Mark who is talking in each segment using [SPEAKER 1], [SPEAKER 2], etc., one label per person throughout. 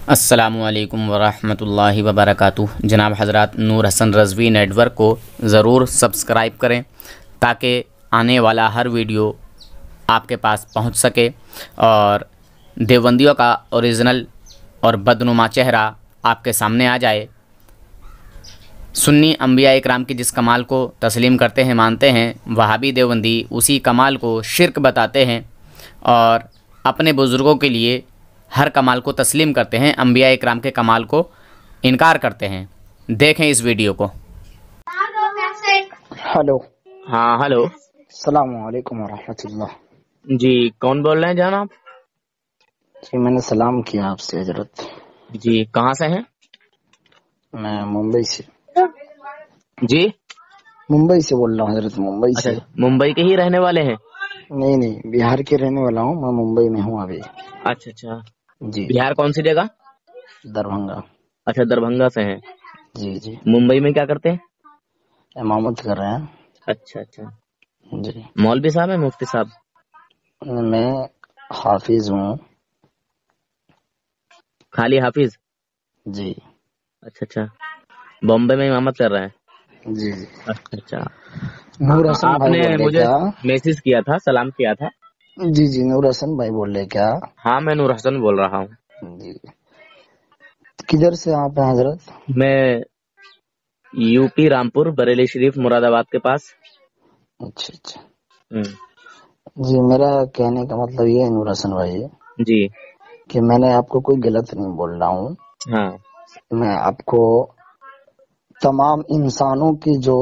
[SPEAKER 1] السلام علیکم ورحمۃ اللہ وبرکاتہ۔ جناب حضرات، نور حسن رضوی نیٹ ورک کو ضرور سبسکرائب کریں تاکہ آنے والا ہر ویڈیو آپ کے پاس پہنچ سکے اور دیوبندیوں کا اوریجنل اور بدنما چہرہ آپ کے سامنے آ جائے۔ سنی انبیاء اکرام کی جس کمال کو تسلیم کرتے ہیں، مانتے ہیں، وہابی دیوبندی اسی کمال کو شرک بتاتے ہیں اور اپنے بزرگوں کے لیے ہر کمال کو تسلیم کرتے ہیں، انبیاء اکرام کے کمال کو انکار کرتے ہیں۔ دیکھیں اس ویڈیو کو۔
[SPEAKER 2] ہلو،
[SPEAKER 1] ہاں ہلو،
[SPEAKER 2] السلام علیکم ورحمۃ اللہ۔
[SPEAKER 1] جی کون بول رہے ہیں جناب؟
[SPEAKER 2] جی میں نے سلام کیا آپ سے حضرت۔
[SPEAKER 1] جی کہاں سے ہیں؟
[SPEAKER 2] میں ممبئی سے
[SPEAKER 1] جی
[SPEAKER 2] بول رہا ہوں حضرت، ممبئی
[SPEAKER 1] اچھا،
[SPEAKER 2] سے۔
[SPEAKER 1] ممبئی کے ہی رہنے والے ہیں؟
[SPEAKER 2] نہیں، بہار کے رہنے والا ہوں، میں ممبئی میں ہوں ابھی۔
[SPEAKER 1] اچھا اچھا،
[SPEAKER 2] جی،
[SPEAKER 1] بہار کون سی جگہ؟
[SPEAKER 2] دربھنگا۔
[SPEAKER 1] اچھا، دربھنگا سے ہیں۔
[SPEAKER 2] جی
[SPEAKER 1] ممبئی میں کیا کرتے ہیں؟
[SPEAKER 2] امامت کر رہے
[SPEAKER 1] اچھا اچھا،
[SPEAKER 2] ہیں جی۔
[SPEAKER 1] مولوی صاحب ہیں مفتی صاحب؟
[SPEAKER 2] میں حافظ ہوں
[SPEAKER 1] خالی حافظ؟
[SPEAKER 2] جی
[SPEAKER 1] اچھا اچھا، بامبے میں امامت کر رہے ہیں؟
[SPEAKER 2] جی۔
[SPEAKER 1] اچھا اچھا،
[SPEAKER 2] نور حسن
[SPEAKER 1] آپ
[SPEAKER 2] بھائی
[SPEAKER 1] نے
[SPEAKER 2] بول رہے
[SPEAKER 1] مجھے
[SPEAKER 2] کیا؟
[SPEAKER 1] میسج کیا تھا، سلام کیا تھا۔
[SPEAKER 2] جی نور حسن بھائی بول رہے کیا؟
[SPEAKER 1] ہاں میں نور حسن بول رہا ہوں۔
[SPEAKER 2] جی، کدھر سے آپ ہیں حضرت؟
[SPEAKER 1] میں یو پی رامپور، بریلی شریف، مراد آباد کے پاس۔
[SPEAKER 2] اچھا۔
[SPEAKER 1] ہم،
[SPEAKER 2] جی میرا کہنے کا مطلب یہ ہے نور حسن بھائی
[SPEAKER 1] جی
[SPEAKER 2] کہ میں نے آپ کو کوئی غلط نہیں بول رہا ہوں،
[SPEAKER 1] ہاں
[SPEAKER 2] میں آپ کو تمام انسانوں کی جو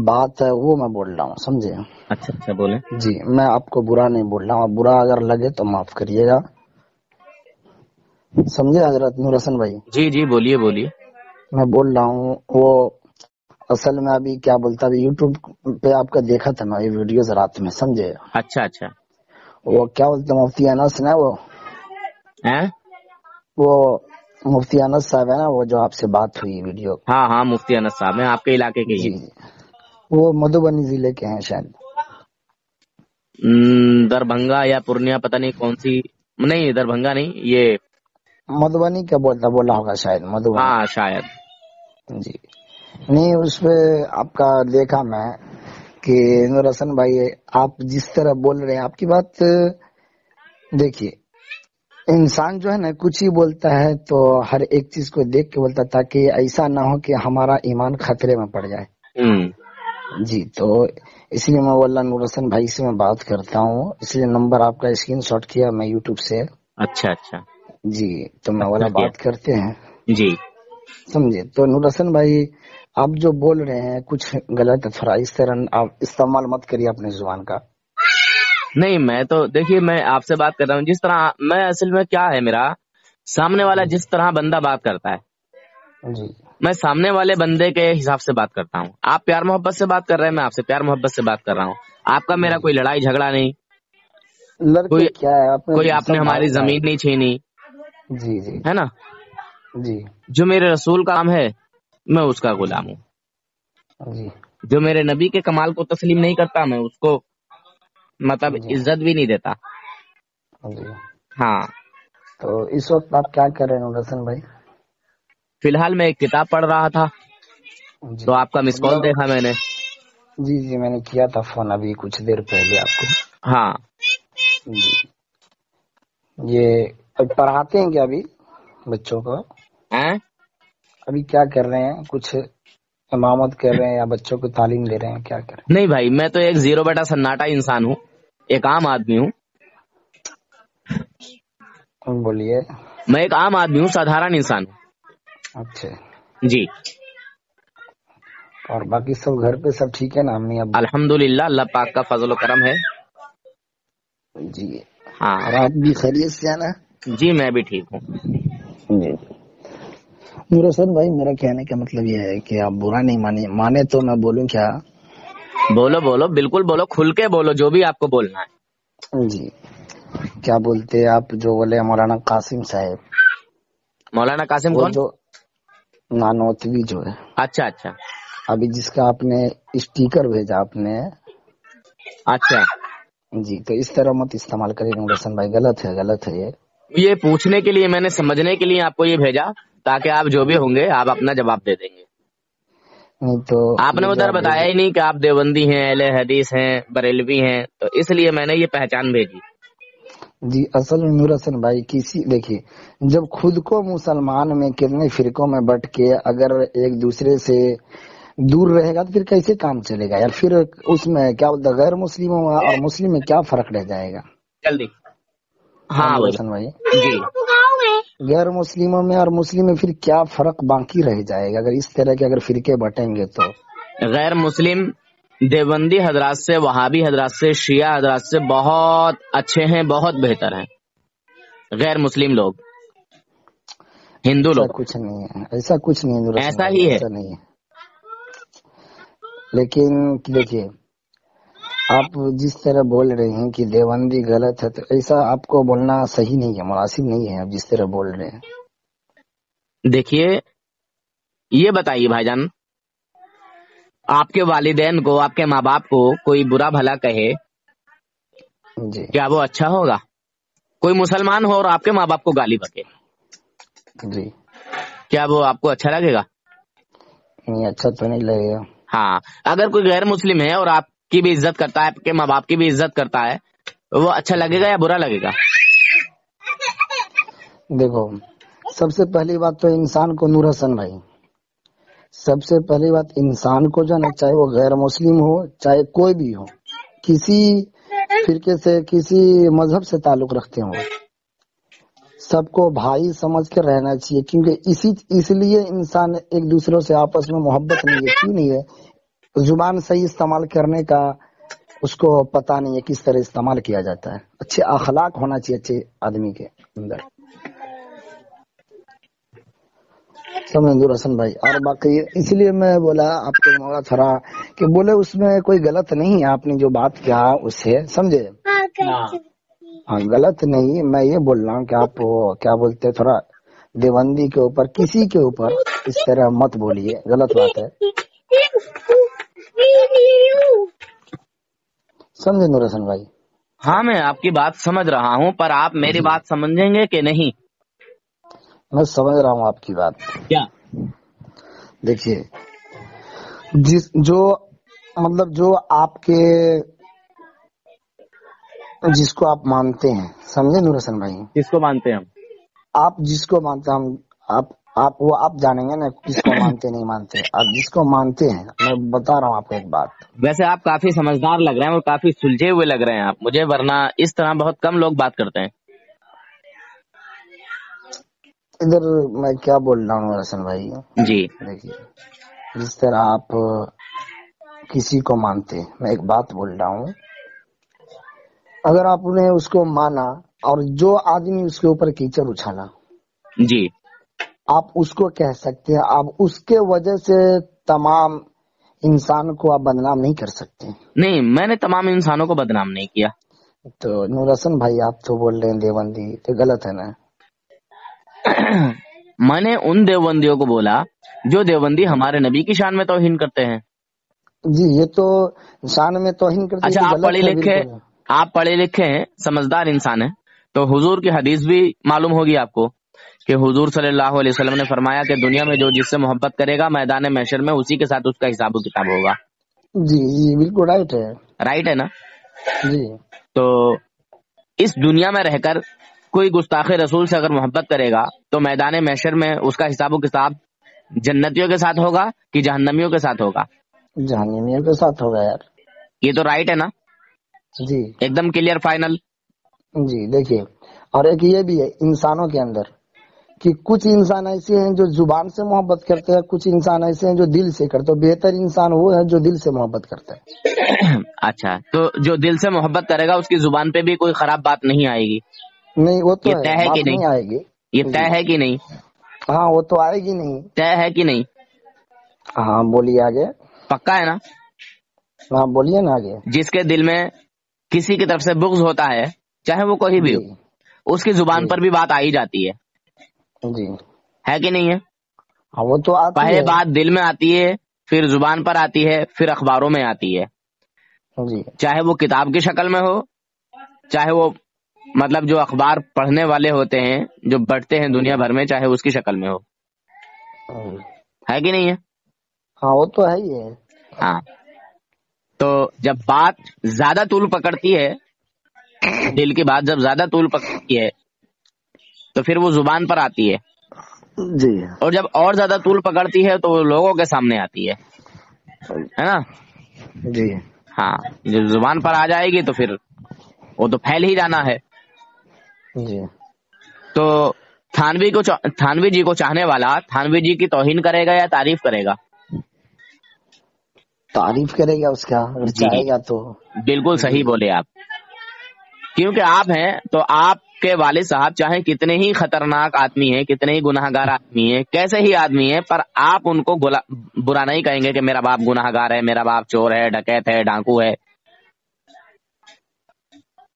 [SPEAKER 2] بات ہے وہ میں بول رہا ہوں، سمجھے؟
[SPEAKER 1] اچھا اچھا، بولیں۔
[SPEAKER 2] جی میں آپ کو برا نہیں بول رہا ہوں، برا اگر لگے تو معاف کریے گا، سمجھے حضرت نور حسن بھائی؟
[SPEAKER 1] جی جی، بولیے بولیے۔
[SPEAKER 2] میں بول رہا ہوں وہ اصل میں ابھی کیا بولتا ہے، یوٹیوب پہ آپ کا دیکھا تھا میں یہ ویڈیوز رات میں، سمجھے؟
[SPEAKER 1] اچھا اچھا،
[SPEAKER 2] وہ کیا بولتے ہیں مفتی انس نا،
[SPEAKER 1] ہیں؟
[SPEAKER 2] وہ مفتی انس صاحب ہے نا، وہ جو آپ سے بات ہوئی ویڈیو۔
[SPEAKER 1] ہاں ہاں، مفتی انس صاحب ہیں، آپ کے علاقے کے ہی
[SPEAKER 2] جی
[SPEAKER 1] ہیں؟
[SPEAKER 2] وہ مدھوبنی ضلع کے ہیں شاید۔
[SPEAKER 1] دربھنگا یا پورنیہ، پتہ نہیں کون سی۔ نہیں، دربھنگا نہیں، یہ
[SPEAKER 2] مدھوبنی کا بولا ہوگا شاید، مدھوبنی۔
[SPEAKER 1] ہاں شاید۔
[SPEAKER 2] جی نہیں، اس پہ آپ کا دیکھا میں کہ نور حسن بھائی آپ جس طرح بول رہے ہیں، آپ کی بات دیکھیے، انسان جو ہے نا کچھ ہی بولتا ہے تو ہر ایک چیز کو دیکھ کے بولتا ہے تاکہ ایسا نہ ہو کہ ہمارا ایمان خطرے میں پڑ جائے۔ جی تو اس لیے میں واللہ نور حسن بھائی سے میں بات کرتا ہوں، اس لیے نمبر آپ کا اسکرین شاٹ کیا میں یوٹیوب سے۔
[SPEAKER 1] اچھا اچھا،
[SPEAKER 2] جی تو میں
[SPEAKER 1] اچھا
[SPEAKER 2] والا
[SPEAKER 1] کیا۔
[SPEAKER 2] بات کرتے ہیں،
[SPEAKER 1] جی
[SPEAKER 2] سمجھے؟ تو نور حسن بھائی آپ جو بول رہے ہیں کچھ غلط ہے، تھوڑا اس طرح آپ استعمال مت کریے اپنے زبان کا۔
[SPEAKER 1] نہیں، میں تو دیکھیے میں آپ سے بات کر رہا ہوں جس طرح میں، اصل میں کیا ہے میرا، سامنے والا جس طرح بندہ بات کرتا ہے
[SPEAKER 2] جی
[SPEAKER 1] میں سامنے والے بندے کے حساب سے بات کرتا ہوں۔ آپ پیار محبت سے بات کر رہے ہیں، میں آپ سے پیار محبت سے بات کر رہا ہوں۔ آپ کا میرا کوئی لڑائی جھگڑا نہیں،
[SPEAKER 2] لڑکے
[SPEAKER 1] کوئی
[SPEAKER 2] کیا ہے
[SPEAKER 1] کوئی
[SPEAKER 2] اپنے
[SPEAKER 1] آپ نے
[SPEAKER 2] سب
[SPEAKER 1] ہماری
[SPEAKER 2] بھائی بھائی۔
[SPEAKER 1] زمین نہیں چھینی،
[SPEAKER 2] جی
[SPEAKER 1] ہے نا؟
[SPEAKER 2] جی
[SPEAKER 1] جو میرے رسول کا کام ہے میں اس کا غلام ہوں،
[SPEAKER 2] جی
[SPEAKER 1] جو میرے نبی کے کمال کو تسلیم نہیں کرتا میں اس کو مطلب
[SPEAKER 2] جی
[SPEAKER 1] عزت بھی نہیں دیتا۔
[SPEAKER 2] جی۔
[SPEAKER 1] ہاں،
[SPEAKER 2] تو اس وقت آپ کیا کر رہے ہیں نور حسن بھائی؟
[SPEAKER 1] فی الحال میں ایک کتاب پڑھ رہا تھا
[SPEAKER 2] جی
[SPEAKER 1] تو آپ کا مس کال
[SPEAKER 2] مطلب
[SPEAKER 1] دیکھا میں نے۔
[SPEAKER 2] جی میں نے کیا تھا فون ابھی کچھ دیر پہلے آپ کو۔
[SPEAKER 1] ہاں،
[SPEAKER 2] جی یہ پڑھاتے ہیں کیا ابھی بچوں کو؟
[SPEAKER 1] ہیں؟
[SPEAKER 2] ابھی کیا کر رہے ہیں، کچھ امامت کر رہے ہیں یا بچوں کو تعلیم دے رہے ہیں، کیا کر رہے
[SPEAKER 1] نہیں بھائی، میں تو ایک زیرو بیٹا سناٹا انسان ہوں، ایک عام آدمی ہوں۔
[SPEAKER 2] ہیں؟ بولیے۔
[SPEAKER 1] میں ایک عام آدمی ہوں، سادھارن انسان
[SPEAKER 2] اچھا،
[SPEAKER 1] ہوں۔ جی
[SPEAKER 2] اور باقی سب گھر پہ سب ٹھیک ہے نا، امی ابو؟
[SPEAKER 1] الحمدللہ، اللہ پاک کا فضل و کرم ہے۔
[SPEAKER 2] جی
[SPEAKER 1] ہاں
[SPEAKER 2] اور آپ بھی خیریت سے ہیں نا؟
[SPEAKER 1] جی، میں بھی ٹھیک ہوں۔
[SPEAKER 2] جی نور حسن بھائی میرا کہنے کا مطلب یہ ہے کہ آپ برا نہیں مانے تو میں بولوں کیا؟
[SPEAKER 1] بولو بولو، بالکل بولو، کھل کے بولو، جو بھی آپ کو بولنا ہے۔
[SPEAKER 2] جی کیا بولتے آپ جو بولے مولانا قاسم صاحب،
[SPEAKER 1] مولانا قاسم
[SPEAKER 2] وہ
[SPEAKER 1] کون؟
[SPEAKER 2] جو نانوتوی جو ہے،
[SPEAKER 1] اچھا اچھا
[SPEAKER 2] ابھی جس کا آپ نے اسٹیکر بھیجا آپ نے،
[SPEAKER 1] اچھا،
[SPEAKER 2] جی تو اس طرح مت استعمال کریے نور حسن بھائی، غلط ہے یہ۔
[SPEAKER 1] یہ پوچھنے کے لیے، میں نے سمجھنے کے لیے آپ کو یہ بھیجا، تاکہ آپ جو بھی ہوں گے آپ اپنا جواب دے دیں گے۔
[SPEAKER 2] نہیں تو
[SPEAKER 1] آپ نے
[SPEAKER 2] یہ
[SPEAKER 1] ادھر
[SPEAKER 2] جواب دے
[SPEAKER 1] بتایا ہی نہیں کہ آپ دیوبندی ہیں، اہل حدیث ہیں، بریلوی ہیں، تو اس لیے میں نے یہ پہچان بھیجی۔
[SPEAKER 2] جی اصل میں نور حسن بھائی دیکھیے، جب خود کو مسلمان میں کتنے فرقوں میں بٹ کے اگر ایک دوسرے سے دور رہے گا تو پھر کیسے کام چلے گا یار؟ پھر اس میں کیا بولتا غیر مسلموں اور مسلم میں کیا فرق رہ جائے گا؟
[SPEAKER 1] جلدی ہاں
[SPEAKER 2] نور
[SPEAKER 1] بولے
[SPEAKER 2] حسن بھائی،
[SPEAKER 1] جی۔
[SPEAKER 2] غیر مسلموں میں اور مسلم میں پھر کیا فرق باقی رہ جائے گا اگر اس طرح کے اگر فرقے بٹیں گے تو؟
[SPEAKER 1] غیر مسلم دیوبندی حضرات سے، وہابی حضرات سے، شیعہ حضرات سے بہت اچھے ہیں، بہت بہتر ہیں غیر مسلم لوگ، ہندو
[SPEAKER 2] ایسا
[SPEAKER 1] لوگ۔
[SPEAKER 2] کچھ نہیں ہے، ایسا کچھ نہیں ہے نور حسن
[SPEAKER 1] ایسا
[SPEAKER 2] بھائی،
[SPEAKER 1] ہی ہے۔
[SPEAKER 2] ایسا نہیں ہے۔ لیکن دیکھیے، آپ جس طرح بول رہے ہیں کہ دیوبندی غلط ہے، تو ایسا آپ کو بولنا صحیح نہیں ہے، مناسب نہیں ہے آپ جس طرح بول رہے ہیں۔
[SPEAKER 1] دیکھیے، یہ بتائیے بھائی جان، آپ کے والدین کو، آپ کے ماں باپ کو کوئی برا بھلا کہے،
[SPEAKER 2] جی
[SPEAKER 1] کیا وہ اچھا ہوگا؟ کوئی مسلمان ہو اور آپ کے ماں باپ کو گالی بکے،
[SPEAKER 2] جی،
[SPEAKER 1] کیا وہ آپ کو اچھا لگے گا؟
[SPEAKER 2] نہیں اچھا تو نہیں لگے گا۔
[SPEAKER 1] ہاں، اگر کوئی غیر مسلم ہے اور آپ کی بھی عزت کرتا ہے، آپ کے ماں باپ کی بھی عزت کرتا ہے، وہ اچھا لگے گا یا برا لگے گا؟
[SPEAKER 2] دیکھو، سب سے پہلی بات تو انسان کو نور حسن بھائی، سب سے پہلی بات انسان کو جو ہے نا، چاہے وہ غیر مسلم ہو چاہے کوئی بھی ہو، کسی فرقے سے کسی مذہب سے تعلق رکھتے ہوں، سب کو بھائی سمجھ کر رہنا چاہیے، کیونکہ اس لیے انسان ایک دوسروں سے آپس میں محبت نہیں ہے، کیوں نہیں ہے؟ زبان صحیح استعمال کرنے کا اس کو پتا نہیں ہے کس طرح استعمال کیا جاتا ہے، اچھے اخلاق ہونا چاہیے اچھے آدمی کے اندر، سمجھ نور حسن بھائی۔ اور باقی اس لیے میں بولا آپ کو مولا تھوڑا کہ بولے اس میں کوئی غلط نہیں ہے، آپ نے جو بات کیا اسے سمجھے، ہاں غلط نہیں، میں یہ بول رہا ہوں کہ آپ کیا بولتے تھوڑا دیوبندی کے اوپر کسی کے اوپر اس طرح مت بولیے، غلط بات ہے، سمجھے نور حسن بھائی؟
[SPEAKER 1] ہاں، میں آپ کی بات سمجھ رہا ہوں، پر آپ میری
[SPEAKER 2] جی
[SPEAKER 1] بات سمجھیں گے کہ نہیں؟
[SPEAKER 2] میں سمجھ رہا ہوں آپ کی بات۔
[SPEAKER 1] کیا؟
[SPEAKER 2] دیکھیے، جو مطلب جو آپ کے جس کو آپ مانتے ہیں، سمجھے نور حسن بھائی،
[SPEAKER 1] کس کو مانتے ہیں ہم؟
[SPEAKER 2] آپ جس کو مانتے ہیں، آپ جانیں گے نا کس کو مانتے نہیں مانتے، آپ جس کو مانتے ہیں، میں بتا رہا ہوں آپ کو ایک بات،
[SPEAKER 1] ویسے آپ کافی سمجھدار لگ رہے ہیں اور کافی سلجھے ہوئے لگ رہے ہیں آپ مجھے، ورنہ اس طرح بہت کم لوگ بات کرتے ہیں۔
[SPEAKER 2] ادھر میں کیا بول رہا ہوں حسن بھائی،
[SPEAKER 1] جی
[SPEAKER 2] دیکھیے جس طرح آپ کسی کو مانتے ہیں، میں ایک بات بول رہا ہوں، اگر آپ نے اس کو مانا اور جو آدمی اس کے اوپر کیچڑ اچھالا،
[SPEAKER 1] جی
[SPEAKER 2] آپ اس کو کہہ سکتے ہیں، آپ اس کے وجہ سے تمام انسان کو آپ بدنام نہیں کر سکتے۔
[SPEAKER 1] نہیں، میں نے تمام انسانوں کو بدنام نہیں کیا۔
[SPEAKER 2] تو نور حسن بھائی آپ تو بول رہے ہیں دیوبندی، تو غلط ہے نا؟
[SPEAKER 1] میں نے ان دیوبندیوں کو بولا جو دیوبندی ہمارے نبی کی شان میں توہین کرتے ہیں۔
[SPEAKER 2] جی یہ تو شان میں توہین کرتے ہیں،
[SPEAKER 1] اچھا،
[SPEAKER 2] تو
[SPEAKER 1] آپ پڑھے
[SPEAKER 2] غلط ہے
[SPEAKER 1] لکھے،
[SPEAKER 2] بالکل۔
[SPEAKER 1] آپ پڑھے لکھے ہیں، سمجھدار انسان ہیں، تو حضور کی حدیث بھی معلوم ہوگی آپ کو کہ حضور صلی اللہ علیہ وسلم نے فرمایا کہ دنیا میں جو جس سے محبت کرے گا، میدان محشر میں اسی کے ساتھ اس کا حساب و کتاب ہوگا۔
[SPEAKER 2] جی جی بالکل رائٹ ہے۔
[SPEAKER 1] رائٹ ہے نا؟
[SPEAKER 2] جی
[SPEAKER 1] تو اس دنیا میں رہ کر کوئی گستاخ رسول سے اگر محبت کرے گا تو میدان محشر میں اس کا حساب و کتاب جنتیوں کے ساتھ ہوگا کہ جہنمیوں کے ساتھ ہوگا؟
[SPEAKER 2] جہنمیوں کے ساتھ ہوگا یار۔
[SPEAKER 1] یہ تو رائٹ ہے نا؟
[SPEAKER 2] جی
[SPEAKER 1] ایک دم کلیئر فائنل۔
[SPEAKER 2] جی دیکھیے، اور ایک یہ بھی ہے انسانوں کے اندر کہ کچھ انسان ایسے ہیں جو زبان سے محبت کرتے ہیں، کچھ انسان ایسے ہیں جو دل سے کرتے ہیں، بہتر انسان وہ ہے جو دل سے محبت کرتا ہے۔
[SPEAKER 1] اچھا، تو جو دل سے محبت کرے گا اس کی زبان پہ بھی کوئی خراب بات نہیں آئے گی؟
[SPEAKER 2] نہیں وہ تو
[SPEAKER 1] یہ
[SPEAKER 2] ہے،
[SPEAKER 1] طے ہے کہ
[SPEAKER 2] بات
[SPEAKER 1] نہیں؟
[SPEAKER 2] نہیں آئے گی۔
[SPEAKER 1] یہ طے
[SPEAKER 2] جی
[SPEAKER 1] ہے کہ نہیں؟
[SPEAKER 2] ہاں وہ تو آئے گی نہیں۔
[SPEAKER 1] طے ہے کہ نہیں؟
[SPEAKER 2] ہاں بولیے آگے۔
[SPEAKER 1] پکا ہے نا؟
[SPEAKER 2] ہاں بولیے نا آگے۔
[SPEAKER 1] جس کے دل میں کسی کی طرف سے بغض ہوتا ہے، چاہے وہ کوئی بھی
[SPEAKER 2] جی
[SPEAKER 1] ہو، اس کی زبان
[SPEAKER 2] جی
[SPEAKER 1] پر بھی بات آئی جاتی
[SPEAKER 2] جی
[SPEAKER 1] ہے کہ نہیں ہے؟
[SPEAKER 2] ہاں وہ تو آتی
[SPEAKER 1] پہلے
[SPEAKER 2] ہے۔
[SPEAKER 1] بات دل میں آتی ہے، پھر زبان پر آتی ہے، پھر اخباروں میں آتی ہے،
[SPEAKER 2] جی
[SPEAKER 1] چاہے وہ کتاب کی شکل میں ہو، چاہے وہ مطلب جو اخبار پڑھنے والے ہوتے ہیں، جو بڑھتے ہیں دنیا بھر میں، چاہے اس کی شکل میں ہو، ہے کہ نہیں ہے؟
[SPEAKER 2] ہاں وہ تو ہے ہی ہے.
[SPEAKER 1] ہاں. تو جب بات زیادہ طول پکڑتی ہے، دل کی بات جب زیادہ طول پکڑتی ہے تو پھر وہ زبان پر آتی ہے،
[SPEAKER 2] جی
[SPEAKER 1] اور جب اور زیادہ طول پکڑتی ہے تو وہ لوگوں کے سامنے آتی ہے نا؟
[SPEAKER 2] جی
[SPEAKER 1] ہاں. جب زبان پر آ جائے گی تو پھر وہ تو پھیل ہی جانا ہے.
[SPEAKER 2] جی.
[SPEAKER 1] تو تھانوی جی کو چاہنے والا تھانوی جی کی توہین کرے گا یا تعریف کرے گا؟
[SPEAKER 2] تعریف کرے گا اس کا، اگر
[SPEAKER 1] جی
[SPEAKER 2] چاہے گا تو.
[SPEAKER 1] بالکل
[SPEAKER 2] جی
[SPEAKER 1] صحیح بولے آپ. کیونکہ آپ ہیں تو آپ کے والد صاحب چاہے کتنے ہی خطرناک آدمی ہیں، کتنے ہی گناہ گار آدمی ہیں، کیسے ہی آدمی ہیں، پر آپ ان کو برا نہیں کہیں گے کہ میرا باپ گناہ گار ہے، میرا باپ چور ہے، ڈکیت ہے، ڈاکو ہے.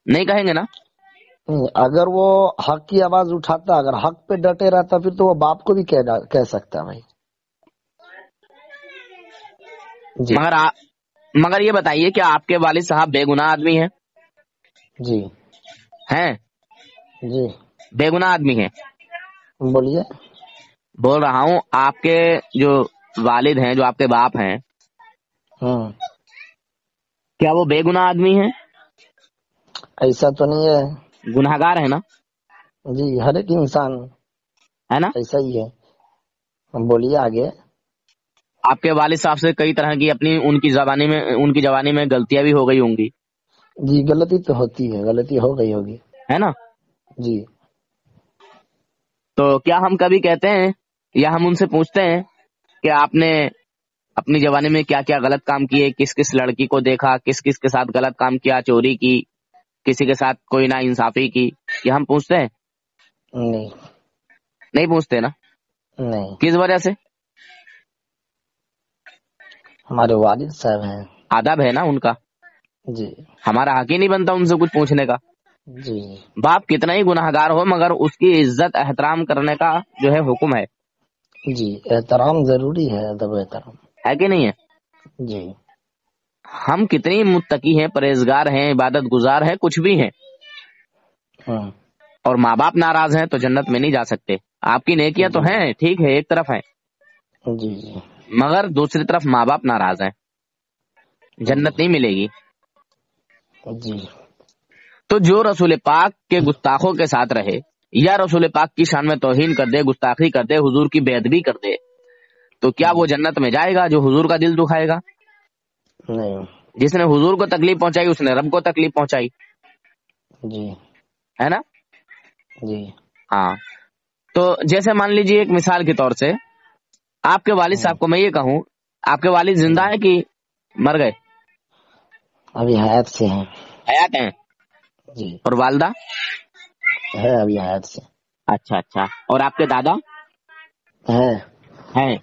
[SPEAKER 1] نہیں کہیں گے نا؟
[SPEAKER 2] اگر وہ حق کی آواز اٹھاتا، اگر حق پہ ڈٹے رہتا، پھر تو وہ باپ کو بھی کہہ سکتا ہے بھائی. جی
[SPEAKER 1] مگر یہ بتائیے کہ آپ کے والد صاحب بے گناہ آدمی ہیں؟
[SPEAKER 2] جی
[SPEAKER 1] ہیں؟
[SPEAKER 2] جی
[SPEAKER 1] بے گناہ آدمی ہیں؟
[SPEAKER 2] بولیے.
[SPEAKER 1] بول رہا ہوں آپ کے جو والد ہیں، جو آپ کے باپ ہیں، کیا وہ بے گناہ آدمی ہیں؟
[SPEAKER 2] ایسا تو نہیں ہے.
[SPEAKER 1] گناہ گار ہے نا؟
[SPEAKER 2] جی ہر ایک انسان
[SPEAKER 1] ہے نا؟
[SPEAKER 2] ایسا ہی ہے. بولیے آگے.
[SPEAKER 1] آپ کے والد صاحب سے کئی طرح کی ان کی جوانی میں غلطیاں بھی ہو گئی ہوں گی.
[SPEAKER 2] جی غلطی تو ہوتی ہے، غلطی ہو گئی ہوگی.
[SPEAKER 1] ہے نا؟
[SPEAKER 2] جی.
[SPEAKER 1] تو کیا ہم کبھی کہتے ہیں یا ہم ان سے پوچھتے ہیں کہ آپ نے اپنی جوانی میں کیا کیا غلط کام کیے، کس کس لڑکی کو دیکھا، کس کس کے ساتھ غلط کام کیا، چوری کی، کسی کے ساتھ کوئی نا انصافی کی؟ کیا ہم پوچھتے ہیں؟ نہیں پوچھتے نا.
[SPEAKER 2] نہیں.
[SPEAKER 1] کس وجہ سے؟
[SPEAKER 2] ہمارے والد صاحب ہیں.
[SPEAKER 1] آداب ہے نا ان کا.
[SPEAKER 2] جی.
[SPEAKER 1] ہمارا حق ہی نہیں بنتا ان سے کچھ پوچھنے کا.
[SPEAKER 2] جی.
[SPEAKER 1] باپ کتنا ہی گناہ گار ہو مگر اس کی عزت احترام کرنے کا جو ہے حکم ہے.
[SPEAKER 2] جی احترام ضروری ہے، ادب احترام.
[SPEAKER 1] ہے کہ نہیں ہے؟
[SPEAKER 2] جی.
[SPEAKER 1] ہم کتنی متقی ہیں، پرہیزگار ہیں، عبادت گزار ہیں، کچھ بھی ہیں، اور ماں باپ ناراض ہیں تو جنت میں نہیں جا سکتے. آپ کی نیکیاں تو ہیں، ٹھیک ہے، ایک طرف ہیں،
[SPEAKER 2] جی جی
[SPEAKER 1] مگر دوسری طرف ماں باپ ناراض ہیں، جنت نہیں ملے گی.
[SPEAKER 2] جی.
[SPEAKER 1] تو جو رسول پاک کے گستاخوں کے ساتھ رہے یا رسول پاک کی شان میں توہین کر دے، گستاخی کر دے، حضور کی بے ادبی کر دے، تو کیا وہ جنت میں جائے گا جو حضور کا دل دکھائے گا؟
[SPEAKER 2] نہیں.
[SPEAKER 1] جس نے حضور کو تکلیف پہنچائی اس نے رب کو تکلیف پہنچائی.
[SPEAKER 2] جی.
[SPEAKER 1] ہے نا؟
[SPEAKER 2] جی.
[SPEAKER 1] ہاں. تو جیسے مان لیجیے ایک مثال کے طور سے آپ کے والد صاحب کو میں یہ کہوں، آپ کے والد زندہ ہیں کہ مر گئے؟
[SPEAKER 2] ابھی حیات سے ہیں.
[SPEAKER 1] حیات ہیں.
[SPEAKER 2] جی.
[SPEAKER 1] اور والدہ؟
[SPEAKER 2] ہے ابھی حیات سے.
[SPEAKER 1] اچھا اچھا. اور آپ کے دادا
[SPEAKER 2] ہے؟
[SPEAKER 1] ہیں؟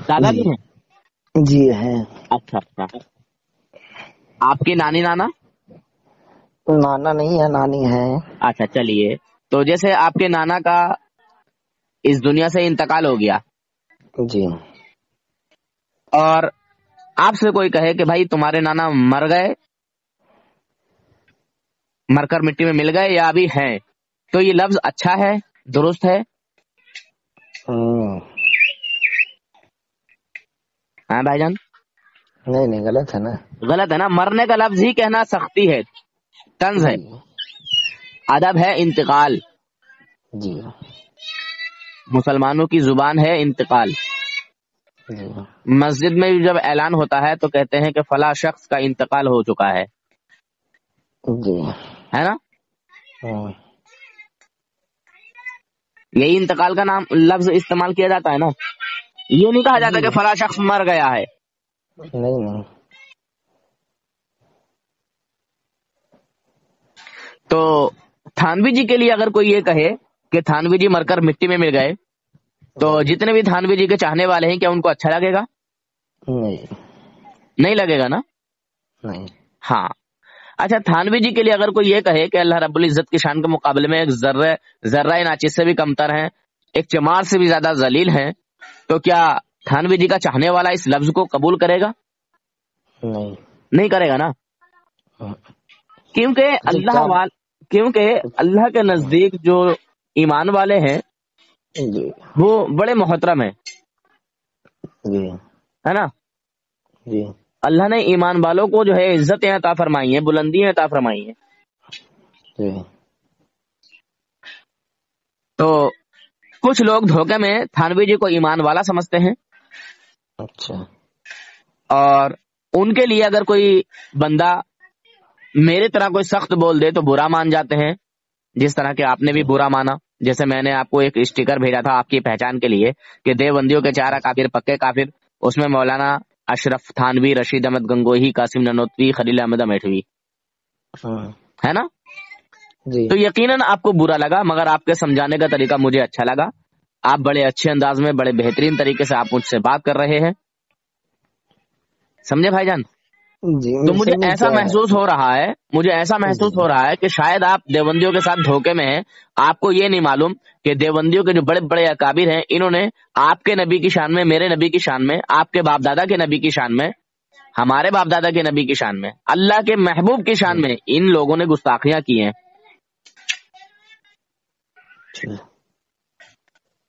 [SPEAKER 1] دادا
[SPEAKER 2] جی.
[SPEAKER 1] بھی ہیں؟
[SPEAKER 2] جی ہے.
[SPEAKER 1] اچھا اچھا. آپ کی نانی نانا؟
[SPEAKER 2] نانا نہیں ہے، نانی ہے.
[SPEAKER 1] اچھا چلیے. تو جیسے آپ کے نانا کا اس دنیا سے انتقال ہو گیا،
[SPEAKER 2] جی.
[SPEAKER 1] اور آپ سے کوئی کہے کہ بھائی تمہارے نانا مر گئے، مر کر مٹی میں مل گئے یا ابھی ہیں، تو یہ لفظ اچھا ہے، درست ہے؟ ہاں بھائی جان؟
[SPEAKER 2] نہیں غلط ہے نا.
[SPEAKER 1] غلط ہے نا. مرنے کا لفظ ہی کہنا سختی ہے، طنز ہے،
[SPEAKER 2] جی.
[SPEAKER 1] ادب ہے انتقال.
[SPEAKER 2] جی.
[SPEAKER 1] مسلمانوں کی زبان ہے انتقال.
[SPEAKER 2] جی.
[SPEAKER 1] مسجد میں جب اعلان ہوتا ہے تو کہتے ہیں کہ فلاں شخص کا انتقال ہو چکا ہے.
[SPEAKER 2] جی.
[SPEAKER 1] ہے نا؟ یہی انتقال کا نام لفظ استعمال کیا جاتا ہے نا. یہ نہیں کہا جاتا
[SPEAKER 2] جی.
[SPEAKER 1] کہ فلاں شخص مر گیا ہے.
[SPEAKER 2] نہیں.
[SPEAKER 1] تو تھانوی جی کے لیے اگر کوئی یہ کہے کہ تھانوی جی مر کر مٹی میں مل گئے، تو جتنے بھی تھانوی جی کے چاہنے والے ہیں کیا ان کو اچھا لگے گا؟ نہیں لگے گا نا.
[SPEAKER 2] نہیں.
[SPEAKER 1] ہاں. اچھا تھانوی جی کے لیے اگر کوئی یہ کہے کہ اللہ رب العزت کی شان کے مقابلے میں ایک ذرہ ناچیز سے بھی کمتر ہیں، ایک چمار سے بھی زیادہ ذلیل ہیں، تو کیا تھانوی جی کا چاہنے والا اس لفظ کو قبول کرے گا؟ نہیں کرے گا نا. کیونکہ کیونکہ اللہ کے نزدیک جو ایمان والے ہیں
[SPEAKER 2] جی
[SPEAKER 1] وہ بڑے محترم ہیں،
[SPEAKER 2] جی
[SPEAKER 1] ہے نا.
[SPEAKER 2] جی
[SPEAKER 1] اللہ نے ایمان والوں کو جو ہے عزتیں عطا فرمائی ہیں، بلندیاں عطا فرمائی ہیں.
[SPEAKER 2] جی
[SPEAKER 1] تو کچھ لوگ دھوکے میں تھانوی جی کو ایمان والا سمجھتے ہیں،
[SPEAKER 2] اچھا
[SPEAKER 1] اور ان کے لیے اگر کوئی بندہ میرے طرح کوئی سخت بول دے تو برا مان جاتے ہیں، جس طرح کہ آپ نے بھی برا مانا. جیسے میں نے آپ کو ایک اسٹیکر بھیجا تھا آپ کی پہچان کے لیے کہ دیوبندیوں کے 4 کافر پکے کافر، اس میں مولانا اشرف تھانوی، رشید احمد گنگوہی، قاسم ننوتوی، خلیل احمد امیٹھوی،
[SPEAKER 2] ہاں
[SPEAKER 1] ہے نا.
[SPEAKER 2] جی
[SPEAKER 1] تو یقیناً آپ کو برا لگا، مگر آپ کے سمجھانے کا طریقہ مجھے اچھا لگا. آپ بڑے اچھے انداز میں، بڑے بہترین طریقے سے آپ مجھ سے بات کر رہے ہیں، سمجھے بھائی جان.
[SPEAKER 2] جی
[SPEAKER 1] تو مجھے
[SPEAKER 2] اصل میں
[SPEAKER 1] ایسا
[SPEAKER 2] کیا
[SPEAKER 1] محسوس ہو رہا ہے،
[SPEAKER 2] جی
[SPEAKER 1] کہ شاید آپ دیوبندیوں کے ساتھ دھوکے میں ہیں. آپ کو یہ نہیں معلوم کہ دیوبندیوں کے جو بڑے بڑے اکابر ہیں، انہوں نے آپ کے نبی کی شان میں، میرے نبی کی شان میں، آپ کے باپ دادا کے نبی کی شان میں، ہمارے باپ دادا کے نبی کی شان میں، اللہ کے محبوب کی شان میں ان لوگوں نے گستاخیاں کی ہیں.
[SPEAKER 2] جی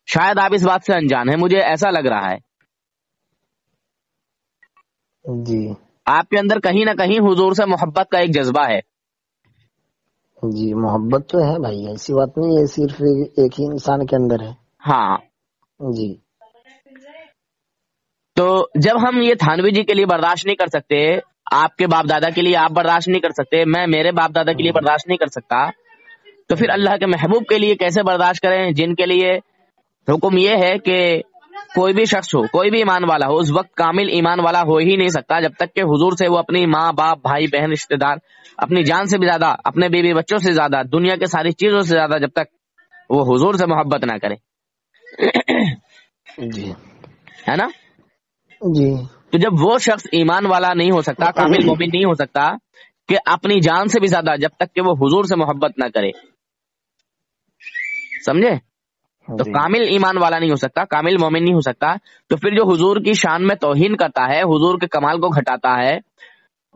[SPEAKER 1] شاید آپ اس بات سے انجان ہیں، مجھے ایسا لگ رہا ہے.
[SPEAKER 2] جی
[SPEAKER 1] آپ کے اندر کہیں نہ کہیں حضور سے محبت کا ایک جذبہ ہے.
[SPEAKER 2] جی محبت تو ہے بھائی، ایسی بات نہیں ہے، صرف ایک ہی انسان کے اندر ہے.
[SPEAKER 1] ہاں،
[SPEAKER 2] جی
[SPEAKER 1] تو جب ہم یہ تھانوی جی کے لیے برداشت نہیں کر سکتے، آپ کے باپ دادا کے لیے آپ برداشت نہیں کر سکتے، میں میرے باپ دادا کے لیے برداشت نہیں کر سکتا، تو پھر اللہ کے محبوب کے لیے کیسے برداشت کریں، جن کے لیے حکم یہ ہے کہ کوئی بھی شخص ہو، کوئی بھی ایمان والا ہو، اس وقت کامل ایمان والا ہو ہی نہیں سکتا جب تک کہ حضور سے وہ اپنی ماں باپ بھائی بہن رشتہ دار، اپنی جان سے بھی زیادہ، اپنے بیوی بچوں سے زیادہ، دنیا کے ساری چیزوں سے زیادہ جب تک وہ حضور سے محبت نہ کرے،
[SPEAKER 2] جی
[SPEAKER 1] ہے نا.
[SPEAKER 2] جی
[SPEAKER 1] تو جب وہ شخص ایمان والا نہیں ہو سکتا، کامل مومن نہیں ہو سکتا کہ اپنی جان سے بھی زیادہ جب تک کہ وہ حضور سے محبت نہ کرے، سمجھے. تو
[SPEAKER 2] جی
[SPEAKER 1] کامل ایمان والا نہیں ہو سکتا، کامل مومن نہیں ہو سکتا. تو پھر جو حضور کی شان میں توہین کرتا ہے، حضور کے کمال کو گھٹاتا ہے،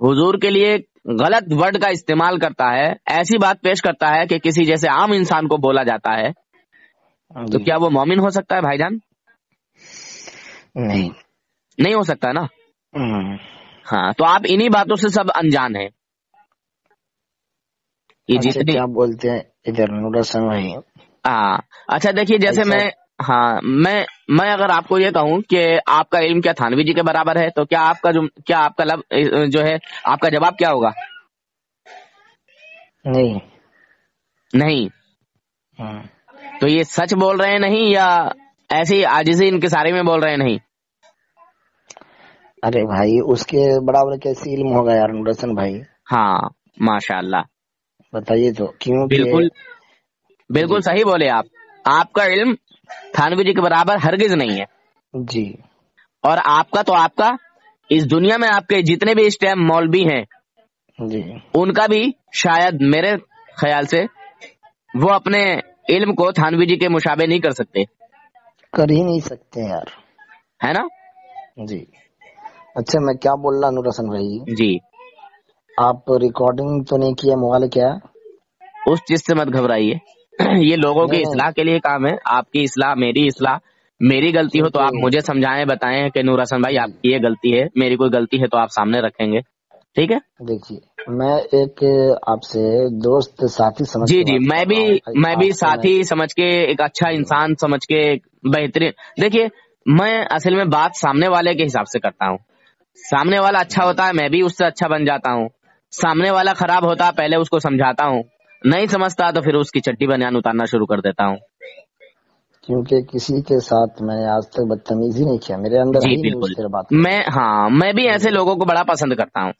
[SPEAKER 1] حضور کے لیے غلط ورڈ کا استعمال کرتا ہے، ایسی بات پیش کرتا ہے کہ کسی جیسے عام انسان کو بولا جاتا ہے، تو
[SPEAKER 2] جی
[SPEAKER 1] کیا وہ مومن ہو سکتا ہے بھائی جان؟
[SPEAKER 2] نہیں.
[SPEAKER 1] نہیں ہو سکتا نا. ہاں، تو آپ انہی باتوں سے سب انجان ہیں. یہ
[SPEAKER 2] اچھا
[SPEAKER 1] جتنی
[SPEAKER 2] کیا بولتے ہیں ادھر نور حسن بھائی،
[SPEAKER 1] ہاں، اچھا دیکھیے، جیسے
[SPEAKER 2] ایسا
[SPEAKER 1] میں اگر آپ کو یہ کہوں کہ آپ کا علم کیا تھانوی جی کے برابر ہے، تو کیا آپ کا جو ہے آپ کا جواب کیا ہوگا؟
[SPEAKER 2] نہیں.
[SPEAKER 1] نہیں. تو یہ سچ بول رہے ہیں نہیں، یا ایسی عاجزی انکساری میں بول رہے ہیں نہیں؟
[SPEAKER 2] ارے بھائی اس کے برابر کیسے علم ہوگا یار نور حسن بھائی،
[SPEAKER 1] ہاں، ماشاء اللہ،
[SPEAKER 2] بتائیے تو. کیونکہ
[SPEAKER 1] بالکل بالکل
[SPEAKER 2] جی
[SPEAKER 1] صحیح بولے آپ کا علم تھانوی جی کے برابر ہرگز نہیں ہے.
[SPEAKER 2] جی
[SPEAKER 1] اور آپ کا اس دنیا میں آپ کے جتنے بھی اس ٹائم مولوی ہیں،
[SPEAKER 2] جی
[SPEAKER 1] ان کا بھی شاید میرے خیال سے وہ اپنے علم کو تھانوی جی کے مشابہ نہیں کر سکتے،
[SPEAKER 2] کر ہی نہیں سکتے یار.
[SPEAKER 1] ہے نا.
[SPEAKER 2] جی اچھا میں کیا بول رہا نور حسن بھائی،
[SPEAKER 1] جی،
[SPEAKER 2] آپ ریکارڈنگ تو نہیں کیا موبائل کیا؟
[SPEAKER 1] اس چیز سے مت گھبرائیے، یہ لوگوں کی
[SPEAKER 2] نہیں نہیں
[SPEAKER 1] اصلاح کے لیے کام ہے. آپ کی اصلاح، میری اصلاح. میری غلطی ہو تو آپ
[SPEAKER 2] کیونکہ
[SPEAKER 1] مجھے سمجھائیں، بتائیں کہ نور حسن بھائی آپ
[SPEAKER 2] جی
[SPEAKER 1] کی یہ غلطی ہے، میری کوئی غلطی ہے تو آپ سامنے رکھیں گے، ٹھیک ہے.
[SPEAKER 2] دیکھیے میں ایک آپ سے دوست ساتھی سمجھ
[SPEAKER 1] جی
[SPEAKER 2] کے
[SPEAKER 1] جی،
[SPEAKER 2] بات
[SPEAKER 1] میں
[SPEAKER 2] کر رہا ہوں
[SPEAKER 1] بھی
[SPEAKER 2] آپ سے. میں
[SPEAKER 1] ساتھی سمجھ کے، ایک اچھا
[SPEAKER 2] جی
[SPEAKER 1] انسان سمجھ کے، بہترین. دیکھیے، میں اصل میں بات سامنے والے کے حساب سے کرتا ہوں. سامنے والا اچھا
[SPEAKER 2] جی
[SPEAKER 1] ہوتا ہے، میں بھی اس سے اچھا بن جاتا ہوں. سامنے والا خراب ہوتا ہے، پہلے اس کو سمجھاتا ہوں، نہیں سمجھتا تو پھر اس کی چٹی بنیان اتارنا شروع کر دیتا ہوں.
[SPEAKER 2] کیونکہ کسی کے ساتھ میں نے آج تک بدتمیزی نہیں کیا، میرے اندر ہے
[SPEAKER 1] جی
[SPEAKER 2] ہی نہیں
[SPEAKER 1] بالکل،
[SPEAKER 2] اس طرح بات کرنے
[SPEAKER 1] میں بھی ایسے
[SPEAKER 2] جی.
[SPEAKER 1] لوگوں کو بڑا پسند کرتا ہوں.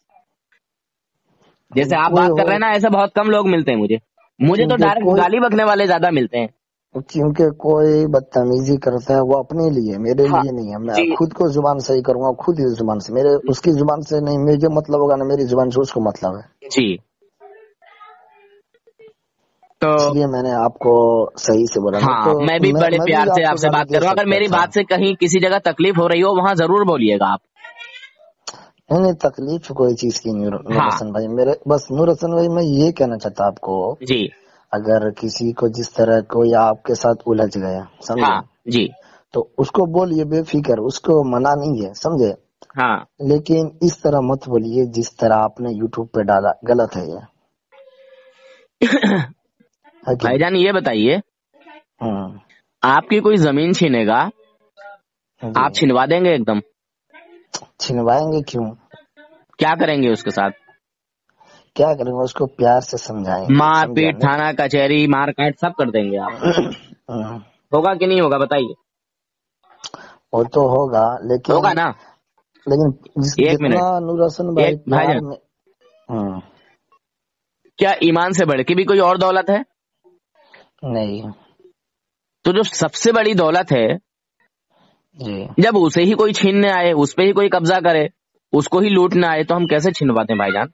[SPEAKER 1] جیسے آپ
[SPEAKER 2] کوئی
[SPEAKER 1] بات کر
[SPEAKER 2] ہو،
[SPEAKER 1] رہے ہیں نا، ایسے بہت کم لوگ ملتے ہیں مجھے تو
[SPEAKER 2] کیونکہ
[SPEAKER 1] ڈائریکٹ
[SPEAKER 2] کوئی
[SPEAKER 1] گالی بکنے والے زیادہ ملتے ہیں.
[SPEAKER 2] کیونکہ کوئی بدتمیزی کرتا ہے وہ اپنے لیے، میرے
[SPEAKER 1] ہاں
[SPEAKER 2] لیے نہیں ہے. میں
[SPEAKER 1] جی
[SPEAKER 2] خود کو زبان صحیح کروں گا، خود ہی زبان سے، میرے اس کی زبان سے نہیں، مجھے مطلب ہوگا نا، میری زبان سے اس کو مطلب ہے.
[SPEAKER 1] جی. تو
[SPEAKER 2] اس لیے میں نے آپ کو صحیح سے بولا، نہیں
[SPEAKER 1] ہاں،
[SPEAKER 2] تو
[SPEAKER 1] میں بھی بڑے
[SPEAKER 2] میں
[SPEAKER 1] پیار
[SPEAKER 2] بھی
[SPEAKER 1] سے
[SPEAKER 2] آپ
[SPEAKER 1] آپ
[SPEAKER 2] کو
[SPEAKER 1] سے
[SPEAKER 2] گالی
[SPEAKER 1] بات
[SPEAKER 2] دے
[SPEAKER 1] کروں. اگر
[SPEAKER 2] سکتا
[SPEAKER 1] میری
[SPEAKER 2] تھا.
[SPEAKER 1] بات سے کہیں کسی جگہ تکلیف ہو رہی ہو، وہاں ضرور بولیے گا آپ.
[SPEAKER 2] نہیں تکلیف کوئی چیز کی نہیں نور
[SPEAKER 1] ہاں
[SPEAKER 2] حسن بھائی. میرے بس نور حسن بھائی میں یہ کہنا چاہتا آپ کو
[SPEAKER 1] جی
[SPEAKER 2] اگر کسی کو جس طرح کوئی آپ کے ساتھ الجھ گیا سمجھے
[SPEAKER 1] ہاں جی
[SPEAKER 2] تو اس کو بولیے بے فکر، اس کو منع نہیں ہے سمجھے،
[SPEAKER 1] ہاں
[SPEAKER 2] لیکن اس طرح مت بولیے جس طرح آپ نے یوٹیوب پہ ڈالا، غلط ہے یہ، ہے کہ
[SPEAKER 1] بھائی جان یہ بتائیے،
[SPEAKER 2] نہیں؟
[SPEAKER 1] آپ کی کوئی زمین چھینے گا،
[SPEAKER 2] جی
[SPEAKER 1] آپ چھنوا دیں گے ایک دم؟
[SPEAKER 2] چھنوائیں گے کیوں؟
[SPEAKER 1] کیا کریں گے اس کے ساتھ؟
[SPEAKER 2] کیا کریں گے، اس کو پیار سے سمجھائیں گے،
[SPEAKER 1] مار
[SPEAKER 2] سمجھا
[SPEAKER 1] پیٹ،
[SPEAKER 2] نہیں؟
[SPEAKER 1] تھانہ کچہری، مار کاٹ سب کر دیں گے آپ؟
[SPEAKER 2] ہاں،
[SPEAKER 1] ہوگا کہ نہیں ہوگا بتائیے؟
[SPEAKER 2] وہ تو ہوگا،
[SPEAKER 1] ہوگا نا؟
[SPEAKER 2] لیکن
[SPEAKER 1] ایک
[SPEAKER 2] جتنا
[SPEAKER 1] منٹ،
[SPEAKER 2] نور حسن بھائی
[SPEAKER 1] ایک بھائی
[SPEAKER 2] پیار
[SPEAKER 1] جان،
[SPEAKER 2] میں ہاں،
[SPEAKER 1] کیا ایمان سے بڑھ کے بھی کوئی اور دولت ہے؟
[SPEAKER 2] نہیں
[SPEAKER 1] تو جو سب سے بڑی دولت ہے،
[SPEAKER 2] جی
[SPEAKER 1] جب اسے ہی کوئی چھیننے آئے، اس پہ ہی کوئی قبضہ کرے، اس کو ہی لوٹنے آئے، تو ہم کیسے چھنواتے ہیں بھائی جان؟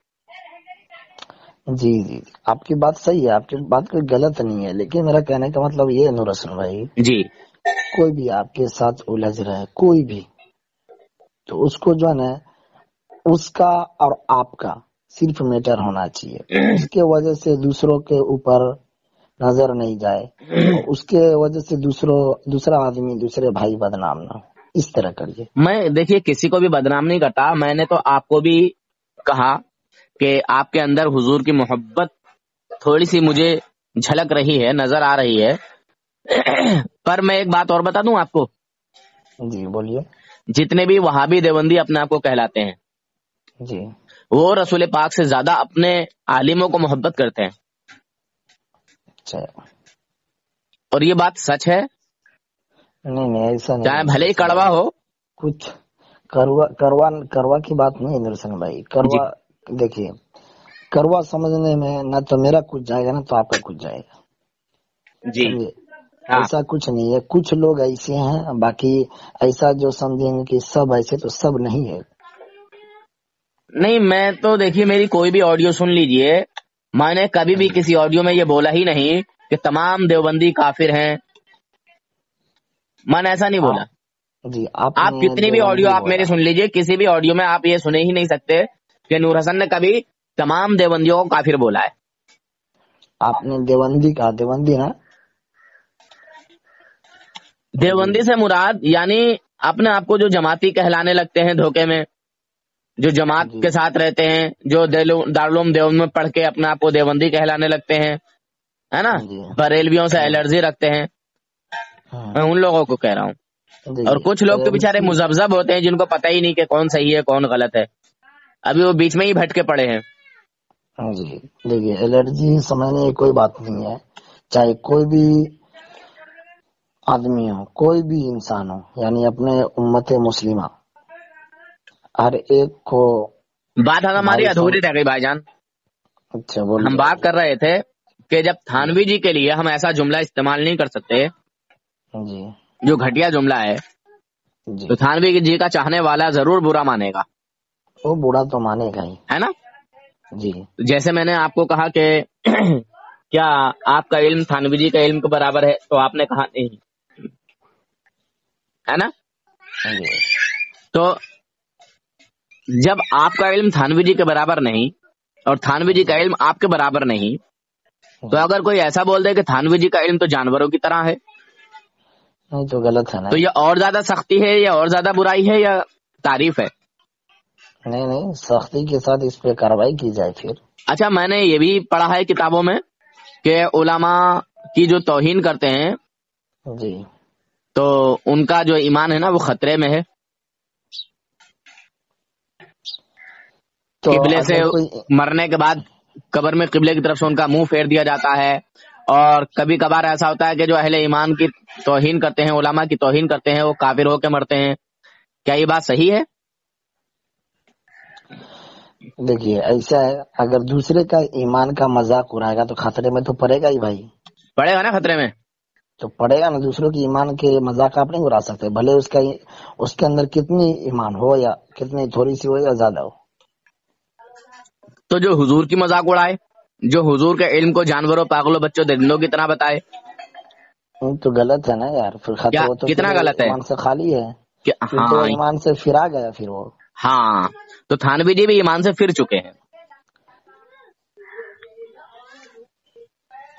[SPEAKER 2] جی جی آپ کی بات صحیح ہے، آپ کی بات کوئی غلط نہیں ہے، لیکن میرا کہنے کا مطلب یہ ہے نور حسن بھائی،
[SPEAKER 1] جی
[SPEAKER 2] کوئی بھی آپ کے ساتھ الجھ رہا ہے کوئی بھی، تو اس کو جو ہے نا اس کا اور آپ کا صرف میٹر ہونا چاہیے، اس کے وجہ سے دوسروں کے اوپر نظر نہیں جائے، اور اس کے وجہ سے دوسرا آدمی، دوسرے بھائی بدنام نہ ہو، اس طرح کریے۔
[SPEAKER 1] میں دیکھیے کسی کو بھی بدنام نہیں کرتا، میں نے تو آپ کو بھی کہا کہ آپ کے اندر حضور کی محبت تھوڑی سی مجھے جھلک رہی ہے، نظر آ رہی ہے، پر میں ایک بات اور بتا دوں آپ کو،
[SPEAKER 2] جی بولیے۔
[SPEAKER 1] جتنے بھی وہابی دیوبندی اپنے آپ کو کہلاتے ہیں،
[SPEAKER 2] جی
[SPEAKER 1] وہ رسول پاک سے زیادہ اپنے عالموں کو محبت کرتے ہیں،
[SPEAKER 2] اچھا،
[SPEAKER 1] اور یہ بات سچ ہے،
[SPEAKER 2] نہیں ایسا نہیں
[SPEAKER 1] چاہے
[SPEAKER 2] ہے
[SPEAKER 1] بھلے ہی
[SPEAKER 2] نورسن
[SPEAKER 1] کڑوا
[SPEAKER 2] بھائی،
[SPEAKER 1] ہو۔
[SPEAKER 2] کچھ کروا کی بات نہیں ہے نورسن بھائی،
[SPEAKER 1] جی
[SPEAKER 2] کروا دیکھیے، کروا سمجھنے میں نہ تو میرا کچھ جائے گا نہ تو آپ کا کچھ جائے گا،
[SPEAKER 1] جی
[SPEAKER 2] سمجھے؟
[SPEAKER 1] ہاں،
[SPEAKER 2] ایسا کچھ نہیں ہے، کچھ لوگ ایسے ہیں، باقی ایسا جو سمجھیں گے کہ سب ایسے، تو سب نہیں ہے۔
[SPEAKER 1] نہیں میں تو دیکھیے میری کوئی بھی آڈیو سن لیجئے، میں نے کبھی بھی کسی آڈیو میں یہ بولا ہی نہیں کہ تمام دیوبندی کافر ہیں، میں نے ایسا نہیں بولا۔
[SPEAKER 2] جی
[SPEAKER 1] آپ
[SPEAKER 2] نے
[SPEAKER 1] کتنی بھی آڈیو
[SPEAKER 2] دیوبندی
[SPEAKER 1] آپ میری
[SPEAKER 2] بولا،
[SPEAKER 1] سن لیجئے، کسی بھی آڈیو میں آپ یہ سنے ہی نہیں سکتے کہ نور حسن نے کبھی تمام دیوبندیوں کو کافر بولا ہے۔
[SPEAKER 2] آپ نے دیوبندی کہا، دیوبندی نا؟ جی
[SPEAKER 1] دیوبندی سے مراد یعنی اپنے آپ کو جو جماعتی کہلانے لگتے ہیں دھوکے میں، جو جماعت
[SPEAKER 2] جی
[SPEAKER 1] کے ساتھ رہتے ہیں، جو دارالعلوم دیوبند میں پڑھ کے اپنے آپ کو دیوبندی کہلانے لگتے ہیں، ہے نا،
[SPEAKER 2] جی
[SPEAKER 1] بریلویوں سے
[SPEAKER 2] ہاں
[SPEAKER 1] الرجی رکھتے ہیں،
[SPEAKER 2] ہاں،
[SPEAKER 1] میں ان لوگوں کو کہہ رہا ہوں۔ اور
[SPEAKER 2] دیکھیے
[SPEAKER 1] کچھ لوگ تو بےچارے
[SPEAKER 2] الرجی،
[SPEAKER 1] مذبذب ہوتے ہیں، جن کو پتہ ہی نہیں کہ کون صحیح ہے کون غلط ہے، ابھی وہ بیچ میں ہی بھٹکے پڑے ہیں۔
[SPEAKER 2] جی دیکھیے الرجی سمجھنے کی کوئی بات نہیں ہے، چاہے کوئی بھی آدمی ہو، کوئی بھی انسان ہو، یعنی اپنے امت مسلمہ ہر ایک کو
[SPEAKER 1] بات ہماری
[SPEAKER 2] بھائی
[SPEAKER 1] ادھوری رہ گئی بھائی جان۔
[SPEAKER 2] اچھا
[SPEAKER 1] ہم
[SPEAKER 2] بولیے
[SPEAKER 1] بات
[SPEAKER 2] بولیے۔
[SPEAKER 1] کر رہے تھے کہ جب
[SPEAKER 2] جی
[SPEAKER 1] تھانوی جی کے لیے ہم ایسا جملہ استعمال نہیں کر سکتے
[SPEAKER 2] جی
[SPEAKER 1] جو گھٹیا جملہ ہے،
[SPEAKER 2] جی
[SPEAKER 1] تو تھانوی جی کا چاہنے والا ضرور برا مانے گا،
[SPEAKER 2] وہ بوڑھا تو مانے گا ہی۔
[SPEAKER 1] ہے نا؟
[SPEAKER 2] جی
[SPEAKER 1] جیسے میں نے آپ کو کہا کہ کیا آپ کا علم تھانوی جی کا علم کے برابر ہے، تو آپ نے کہا نہیں، ہے نا؟
[SPEAKER 2] جی
[SPEAKER 1] تو جب آپ کا علم تھانوی جی کے برابر نہیں اور تھانوی جی کا علم آپ کے برابر نہیں، تو
[SPEAKER 2] جی
[SPEAKER 1] اگر کوئی ایسا بول دے کہ تھانوی جی کا علم تو جانوروں کی طرح ہے،
[SPEAKER 2] نہیں تو غلط ہے نا؟
[SPEAKER 1] تو یہ اور زیادہ سختی ہے یا اور زیادہ برائی ہے یا تعریف ہے؟
[SPEAKER 2] نہیں سختی کے ساتھ اس پہ کارروائی کی جائے پھر۔
[SPEAKER 1] اچھا میں نے یہ بھی پڑھا ہے کتابوں میں کہ علماء کی جو توہین کرتے ہیں
[SPEAKER 2] جی
[SPEAKER 1] تو ان کا جو ایمان ہے نا وہ خطرے میں ہے،
[SPEAKER 2] تو
[SPEAKER 1] قبلے سے
[SPEAKER 2] اگر کوئی
[SPEAKER 1] مرنے کے بعد قبر میں قبلے کی طرف سے ان کا منہ پھیر دیا جاتا ہے، اور کبھی کبھار ایسا ہوتا ہے کہ جو اہل ایمان کی توہین کرتے ہیں، علماء کی توہین کرتے ہیں، وہ کافر ہو کے مرتے ہیں، کیا یہ بات صحیح ہے؟
[SPEAKER 2] دیکھیے ایسا ہے، اگر دوسرے کا ایمان کا مذاق اڑائے گا تو خطرے میں تو پڑے گا ہی بھائی،
[SPEAKER 1] پڑے گا نا خطرے میں؟
[SPEAKER 2] تو پڑے گا نا، دوسروں کی ایمان کے مذاق آپ نہیں اڑا سکتے، بھلے اس کے اندر کتنی ایمان ہو یا کتنی تھوڑی سی ہو یا زیادہ ہو۔
[SPEAKER 1] تو جو حضور کی مذاق اڑائے، جو حضور کے علم کو جانوروں، پاگلوں، بچوں، درندوں کی طرح بتائے،
[SPEAKER 2] تو غلط ہے نا یار، پھر
[SPEAKER 1] کیا
[SPEAKER 2] وہ تو پھر
[SPEAKER 1] کتنا غلط ہے؟
[SPEAKER 2] ایمان سے خالی ہے، پھر تو وہ
[SPEAKER 1] ہاں
[SPEAKER 2] ایمان سے پھرا گیا پھر وہ۔
[SPEAKER 1] ہاں، تو تھانوی جی بھی ایمان سے پھر چکے ہیں۔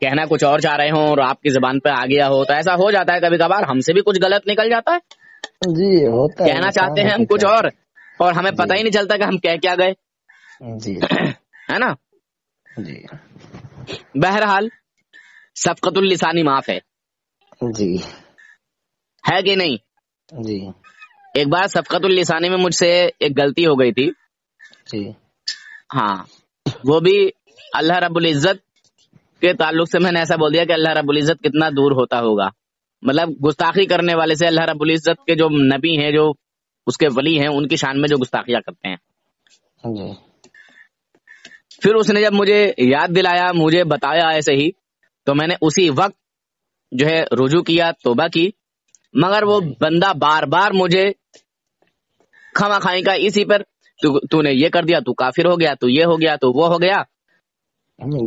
[SPEAKER 1] کہنا کچھ اور چاہ رہے ہوں اور آپ کی زبان پہ آ گیا ہو، تو ایسا ہو جاتا ہے کبھی کبھار، ہم سے بھی کچھ غلط نکل جاتا ہے،
[SPEAKER 2] جی ہوتا ہے،
[SPEAKER 1] کہنا چاہتے ہیں ہم کچھ اور ہمیں پتہ ہی نہیں چلتا کہ ہم کہہ کیا گئے،
[SPEAKER 2] جی
[SPEAKER 1] ہے نا؟
[SPEAKER 2] جی
[SPEAKER 1] بہرحال سفقت اللسانی معاف
[SPEAKER 2] جی
[SPEAKER 1] ہے کہ نہیں؟
[SPEAKER 2] جی
[SPEAKER 1] ایک بار سفقت اللسانی میں مجھ سے ایک غلطی ہو گئی تھی،
[SPEAKER 2] جی
[SPEAKER 1] ہاں، وہ بھی اللہ رب العزت کے تعلق سے میں نے ایسا بول دیا کہ اللہ رب العزت کتنا دور ہوتا ہوگا، مطلب گستاخی کرنے والے سے اللہ رب العزت کے جو نبی ہیں، جو اس کے ولی ہیں، ان کی شان میں جو گستاخیاں کرتے ہیں۔
[SPEAKER 2] جی
[SPEAKER 1] پھر اس نے جب مجھے یاد دلایا، مجھے بتایا ایسے ہی، تو میں نے اسی وقت جو ہے رجوع کیا، توبہ کی، مگر وہ بندہ بار بار مجھے خواہ خواہی کا اسی پر تو نے یہ کر دیا، تو کافر ہو گیا، تو یہ ہو گیا، تو وہ ہو گیا۔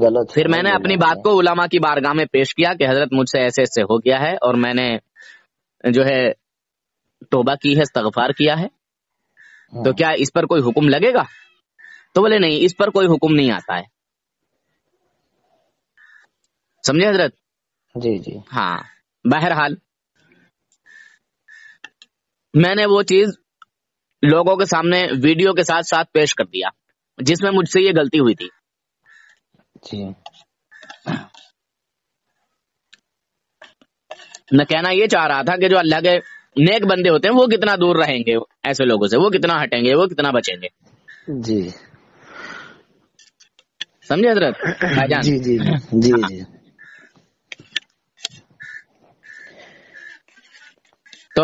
[SPEAKER 2] غلط ہے
[SPEAKER 1] پھر میں نے اپنی بات کو علماء کی بارگاہ میں پیش کیا کہ حضرت مجھ سے ایسے ایسے ہو گیا ہے، اور میں نے جو ہے توبہ کی ہے، استغفار کیا ہے، تو کیا اس پر کوئی حکم لگے گا؟ تو بولے نہیں، اس پر کوئی حکم نہیں آتا ہے، سمجھے حضرت؟
[SPEAKER 2] جی جی
[SPEAKER 1] ہاں، بہرحال میں نے وہ چیز لوگوں کے سامنے ویڈیو کے ساتھ ساتھ پیش کر دیا جس میں مجھ سے یہ غلطی ہوئی تھی۔
[SPEAKER 2] جی
[SPEAKER 1] میں کہنا یہ چاہ رہا تھا کہ جو اللہ کے نیک بندے ہوتے ہیں وہ کتنا دور رہیں گے ایسے لوگوں سے، وہ کتنا ہٹیں گے، وہ کتنا بچیں گے،
[SPEAKER 2] جی
[SPEAKER 1] سمجھے حضرت بھائی جان؟
[SPEAKER 2] جی جی جی جی
[SPEAKER 1] تو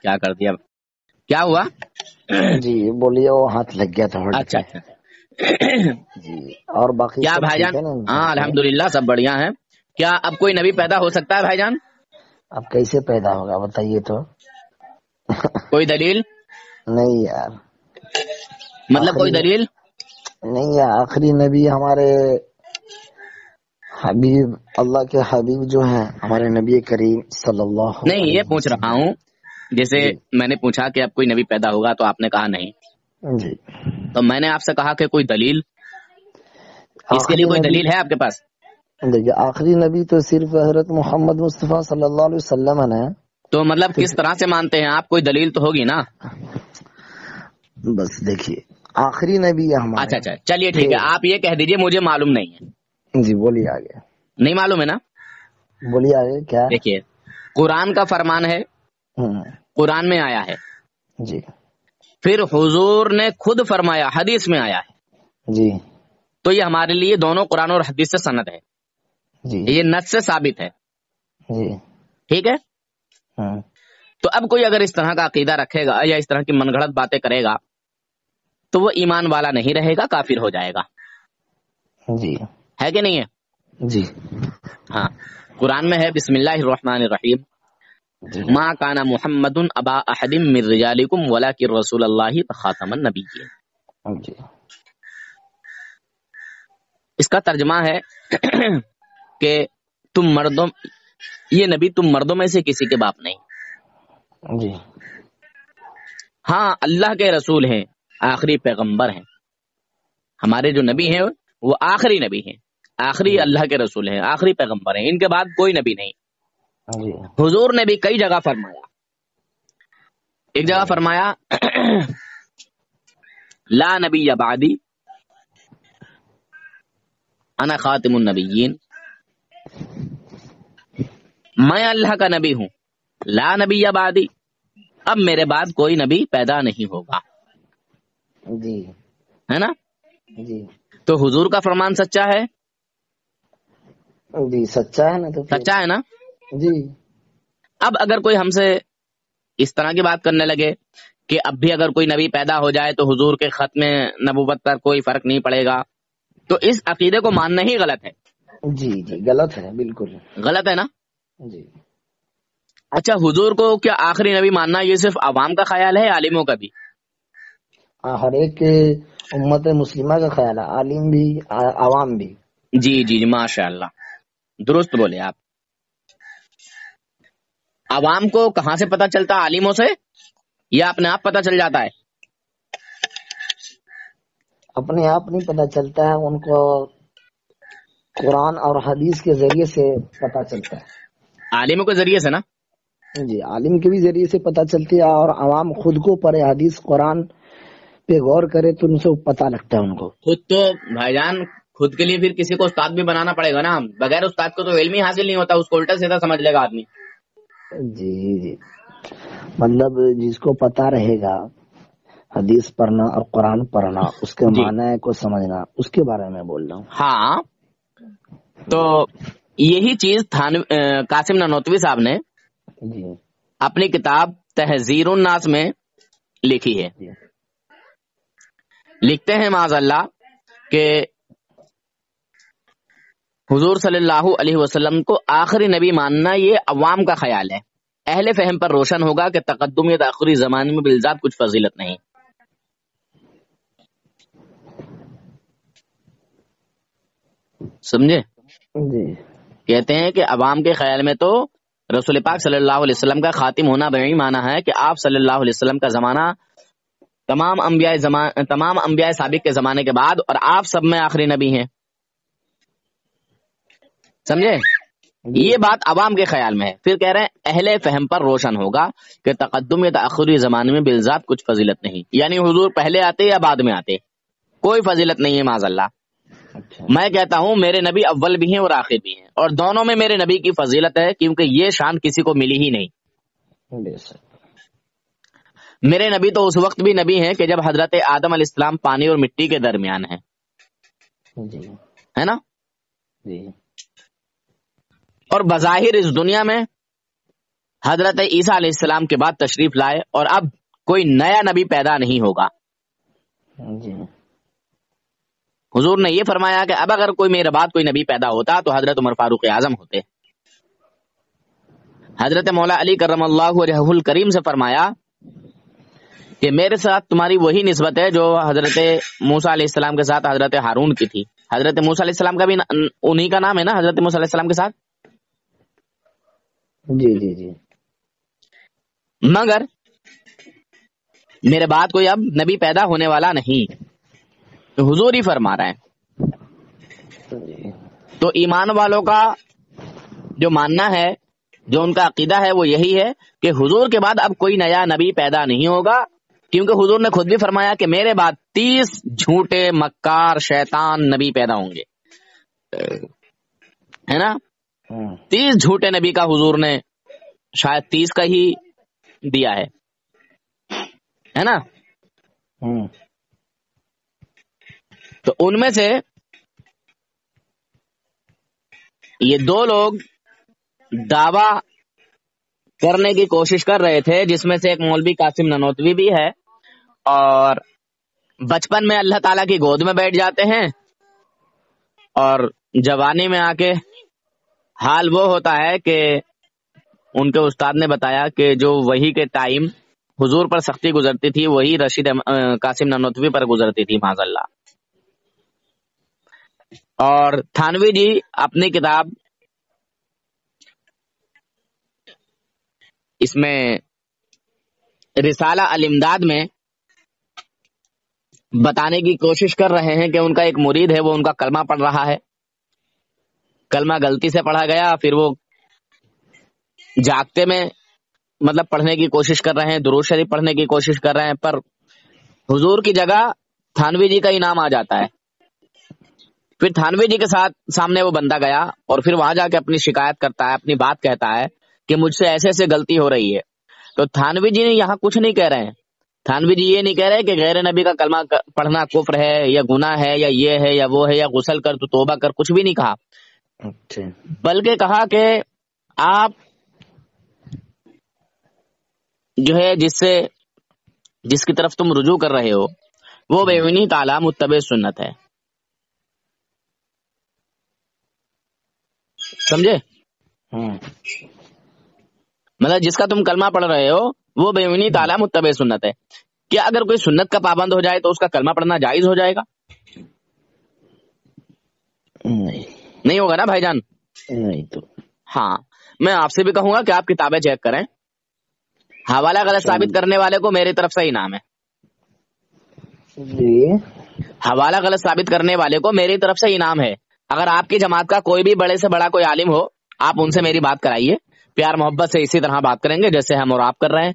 [SPEAKER 1] کیا کر دیا، کیا ہوا؟
[SPEAKER 2] جی بولیے، وہ ہاتھ لگ گیا تھا ہولڈ
[SPEAKER 1] اچھا
[SPEAKER 2] پہ۔
[SPEAKER 1] اچھا،
[SPEAKER 2] جی اور باقی
[SPEAKER 1] کیا
[SPEAKER 2] سب
[SPEAKER 1] بھائی
[SPEAKER 2] ٹھیک
[SPEAKER 1] جان؟
[SPEAKER 2] ہے نا؟
[SPEAKER 1] ہاں الحمدللہ سب بڑھیا ہیں۔ کیا اب کوئی نبی پیدا ہو سکتا ہے بھائی جان؟
[SPEAKER 2] اب کیسے پیدا ہوگا بتائیے تو؟
[SPEAKER 1] کوئی دلیل؟
[SPEAKER 2] نہیں یار،
[SPEAKER 1] مطلب کوئی دلیل؟
[SPEAKER 2] نہیں یار، آخری نبی ہمارے حبیب، اللہ کے حبیب جو ہیں ہمارے نبی کریم صلی اللہ
[SPEAKER 1] نہیں، یہ پوچھ رہا ہوں، جیسے
[SPEAKER 2] جی
[SPEAKER 1] میں نے پوچھا کہ اب کوئی نبی پیدا ہوگا تو آپ نے کہا نہیں،
[SPEAKER 2] جی
[SPEAKER 1] تو میں نے آپ سے کہا کہ کوئی دلیل، اس کے لیے
[SPEAKER 2] آخری
[SPEAKER 1] کوئی
[SPEAKER 2] نبی،
[SPEAKER 1] دلیل ہے آپ کے پاس؟
[SPEAKER 2] دیکھیے آخری نبی تو صرف حضرت محمد مصطفیٰ صلی اللہ علیہ وسلم ہے۔
[SPEAKER 1] تو مطلب کس طرح سے مانتے ہیں آپ؟ کوئی دلیل تو ہوگی نا؟
[SPEAKER 2] بس دیکھیے آخری نبی ہے ہمارے۔
[SPEAKER 1] اچھا اچھا، چلیے ٹھیک ہے، آپ یہ کہہ دیجئے مجھے معلوم نہیں ہے۔
[SPEAKER 2] جی بولیے آگے،
[SPEAKER 1] نہیں معلوم ہے نا؟
[SPEAKER 2] بولیے آگے کیا؟
[SPEAKER 1] دیکھیے قرآن کا فرمان ہے،
[SPEAKER 2] ہوں،
[SPEAKER 1] قرآن میں آیا ہے،
[SPEAKER 2] جی
[SPEAKER 1] پھر حضور نے خود فرمایا، حدیث میں آیا ہے،
[SPEAKER 2] جی
[SPEAKER 1] تو یہ ہمارے لیے دونوں قرآن اور حدیث سے سند ہے،
[SPEAKER 2] جی
[SPEAKER 1] یہ نص سے ثابت ہے،
[SPEAKER 2] جی
[SPEAKER 1] ٹھیک ہے؟
[SPEAKER 2] ہوں،
[SPEAKER 1] تو اب کوئی اگر اس طرح کا عقیدہ رکھے گا یا اس طرح کی من گھڑت باتیں کرے گا تو وہ ایمان والا نہیں رہے گا، کافر ہو جائے گا،
[SPEAKER 2] جی
[SPEAKER 1] ہے کہ نہیں ہے؟
[SPEAKER 2] جی
[SPEAKER 1] ہاں، قرآن میں ہے بسم اللہ الرحمن الرحیم،
[SPEAKER 2] جی
[SPEAKER 1] ما کان محمد ابا احد من رجالکم ولکن رسول اللہ وخاتم النبیین۔
[SPEAKER 2] جی
[SPEAKER 1] اس کا ترجمہ ہے کہ تم مردوں، یہ نبی تم مردوں میں سے کسی کے باپ نہیں،
[SPEAKER 2] جی
[SPEAKER 1] ہاں اللہ کے رسول ہیں، آخری پیغمبر ہیں، ہمارے جو نبی ہیں وہ آخری نبی ہیں، آخری اللہ کے رسول ہیں، آخری پیغمبر ہیں، ان کے بعد کوئی نبی نہیں۔
[SPEAKER 2] جی
[SPEAKER 1] حضور نے بھی کئی جگہ فرمایا، ایک جگہ فرمایا لا نبی بعدی انا خاتم النبیین، میں اللہ کا نبی ہوں، لا نبی بعدی، اب میرے بعد کوئی نبی پیدا نہیں ہوگا،
[SPEAKER 2] جی
[SPEAKER 1] ہے نا؟
[SPEAKER 2] جی
[SPEAKER 1] تو حضور کا فرمان سچا ہے،
[SPEAKER 2] جی سچا ہے نا؟ تو پھر
[SPEAKER 1] سچا ہے نا؟
[SPEAKER 2] جی
[SPEAKER 1] اب اگر کوئی ہم سے اس طرح کی بات کرنے لگے کہ اب بھی اگر کوئی نبی پیدا ہو جائے تو حضور کے ختم نبوت پر کوئی فرق نہیں پڑے گا، تو اس عقیدے کو ماننا ہی غلط ہے،
[SPEAKER 2] جی جی غلط ہے، بالکل
[SPEAKER 1] غلط ہے نا؟
[SPEAKER 2] جی۔
[SPEAKER 1] اچھا، حضور کو کیا آخری نبی ماننا یہ صرف عوام کا خیال ہے، عالموں کا بھی؟
[SPEAKER 2] ہر ایک امت مسلمہ کا خیال ہے، عالم بھی عوام بھی۔
[SPEAKER 1] جی جی جی، ماشاء اللہ، درست بولے آپ۔ عوام کو کہاں سے پتہ چلتا؟ عالموں سے؟ یا اپنے آپ پتہ چل جاتا ہے؟
[SPEAKER 2] اپنے آپ نہیں پتا چلتا ہے، ان کو قرآن اور حدیث کے ذریعے سے پتا چلتا ہے۔
[SPEAKER 1] عالموں کے ذریعے سے نا؟
[SPEAKER 2] جی، عالم کے بھی ذریعے سے پتا چلتی ہے، اور عوام خود کو پڑھے، حدیث قرآن پہ غور کرے تو ان سے پتا لگتا ہے ان کو۔
[SPEAKER 1] خود تو بھائی جان خود کے لیے پھر کسی کو استاد بھی بنانا پڑے گا نا، بغیر استاد کو تو علم ہی حاصل نہیں ہوتا، اس کو الٹا سیدھا سمجھ لے گا آدمی۔
[SPEAKER 2] جی جی، مطلب جس کو پتا رہے گا حدیث پڑھنا اور قرآن پڑھنا، اس کے
[SPEAKER 1] جی
[SPEAKER 2] معنی کو سمجھنا، اس کے بارے میں بول رہا ہوں۔
[SPEAKER 1] ہاں، تو یہی چیز قاسم نانوتوی صاحب نے
[SPEAKER 2] جی
[SPEAKER 1] اپنی کتاب تحذیر الناس میں لکھی ہے۔
[SPEAKER 2] جی
[SPEAKER 1] لکھتے ہیں معاذ اللہ کہ حضور صلی اللہ علیہ وسلم کو آخری نبی ماننا یہ عوام کا خیال ہے، اہل فہم پر روشن ہوگا کہ تقدم یا تاخری زمانے میں بالذات کچھ فضیلت نہیں۔ سمجھے؟
[SPEAKER 2] جی
[SPEAKER 1] کہتے ہیں کہ عوام کے خیال میں تو رسول پاک صلی اللہ علیہ وسلم کا خاتم ہونا بہی معنی ہے کہ آپ صلی اللہ علیہ وسلم کا زمانہ تمام انبیاء سابق کے زمانے کے بعد، اور آپ سب میں آخری نبی ہیں۔ سمجھے؟ یہ بات عوام کے خیال میں ہے۔ پھر کہہ رہے ہیں اہل فہم پر روشن ہوگا کہ تقدم یا تاخری زمانے میں بالذات کچھ فضیلت نہیں، یعنی حضور پہلے آتے یا بعد میں آتے، کوئی فضیلت نہیں ہے معاذ اللہ۔
[SPEAKER 2] اچھا،
[SPEAKER 1] میں کہتا ہوں میرے نبی اول بھی ہیں اور آخر بھی ہیں، اور دونوں میں میرے نبی کی فضیلت ہے، کیونکہ یہ شان کسی کو ملی ہی نہیں۔
[SPEAKER 2] بے شک۔
[SPEAKER 1] میرے نبی تو اس وقت بھی نبی ہیں کہ جب حضرت آدم علیہ السلام پانی اور مٹی کے درمیان ہیں،
[SPEAKER 2] جی
[SPEAKER 1] ہے نا؟
[SPEAKER 2] جی
[SPEAKER 1] اور بظاہر اس دنیا میں حضرت عیسیٰ علیہ السلام کے بعد تشریف لائے، اور اب کوئی نیا نبی پیدا نہیں ہوگا۔
[SPEAKER 2] جی
[SPEAKER 1] حضور نے یہ فرمایا کہ اب اگر کوئی میرے بعد کوئی نبی پیدا ہوتا تو حضرت عمر فاروق اعظم ہوتے۔ حضرت مولا علی کرم اللہ وجہہ الکریم سے فرمایا کہ میرے ساتھ تمہاری وہی نسبت ہے جو حضرت موسیٰ علیہ السلام کے ساتھ حضرت ہارون کی تھی۔ حضرت موسیٰ علیہ السلام کا بھی انہی کا نام ہے نا، حضرت موسیٰ علیہ السلام کے ساتھ۔
[SPEAKER 2] جی جی جی
[SPEAKER 1] مگر میرے بعد کوئی اب نبی پیدا ہونے والا نہیں، تو حضور ہی فرما رہے ہیں۔
[SPEAKER 2] جی
[SPEAKER 1] تو ایمان والوں کا جو ماننا ہے، جو ان کا عقیدہ ہے، وہ یہی ہے کہ حضور کے بعد اب کوئی نیا نبی پیدا نہیں ہوگا، کیونکہ حضور نے خود بھی فرمایا کہ میرے بعد 30 جھوٹے مکار شیطان نبی پیدا ہوں گے، ہے نا؟ 30 جھوٹے نبی کا حضور نے شاید 30 کا ہی دیا ہے نا؟ تو ان میں سے یہ دو لوگ دعویٰ کرنے کی کوشش کر رہے تھے، جس میں سے ایک مولوی قاسم نانوتوی بھی ہے، اور بچپن میں اللہ تعالیٰ کی گود میں بیٹھ جاتے ہیں، اور جوانی میں آ کے حال وہ ہوتا ہے کہ ان کے استاد نے بتایا کہ جو وحی کے ٹائم حضور پر سختی گزرتی تھی وہی رشید قاسم نانوتوی پر گزرتی تھی معاذ اللہ۔ اور تھانوی جی اپنی کتاب اس میں رسالہ الامداد میں بتانے کی کوشش کر رہے ہیں کہ ان کا ایک مرید ہے، وہ ان کا کلمہ پڑھ رہا ہے، کلمہ غلطی سے پڑھا گیا، پھر وہ جاگتے میں مطلب پڑھنے کی کوشش کر رہے ہیں، درود شریف پڑھنے کی کوشش کر رہے ہیں، پر حضور کی جگہ تھانوی جی کا ہی نام آ جاتا ہے۔ پھر تھانوی جی کے ساتھ سامنے وہ بندہ گیا، اور پھر وہاں جا کے اپنی شکایت کرتا ہے، اپنی بات کہتا ہے کہ مجھ سے ایسے ایسے غلطی ہو رہی ہے۔ تو تھانوی جی نے یہاں کچھ نہیں کہہ رہے ہیں، تھانوی جی یہ نہیں کہہ رہے کہ غیر نبی کا کلمہ پڑھنا کفر ہے یا گناہ ہے یا یہ ہے یا وہ ہے یا غسل کر تو توبہ کر، کچھ بھی نہیں کہا، بلکہ کہا کہ آپ جو ہے جس کی طرف تم رجوع کر رہے ہو وہ بیونی تعالی متبع سنت ہے۔ سمجھے؟ مطلب جس کا تم کلمہ پڑھ رہے ہو وہ بیونی تعالی متبع سنت ہے۔ کیا اگر کوئی سنت کا پابند ہو جائے تو اس کا کلمہ پڑھنا جائز ہو جائے گا؟ نہیں ہوگا نا بھائی جان؟
[SPEAKER 2] نہیں تو
[SPEAKER 1] ہاں، میں آپ سے بھی کہوں گا کہ آپ کتابیں چیک کریں، حوالہ غلط ثابت کرنے والے کو میری طرف سے انعام ہے.
[SPEAKER 2] جی
[SPEAKER 1] حوالہ غلط ثابت کرنے والے کو میری طرف سے انعام ہے. اگر آپ کی جماعت کا کوئی بھی بڑے سے بڑا کوئی عالم ہو, آپ ان سے میری بات کرائیے, پیار محبت سے اسی طرح بات کریں گے جیسے ہم اور آپ کر رہے ہیں.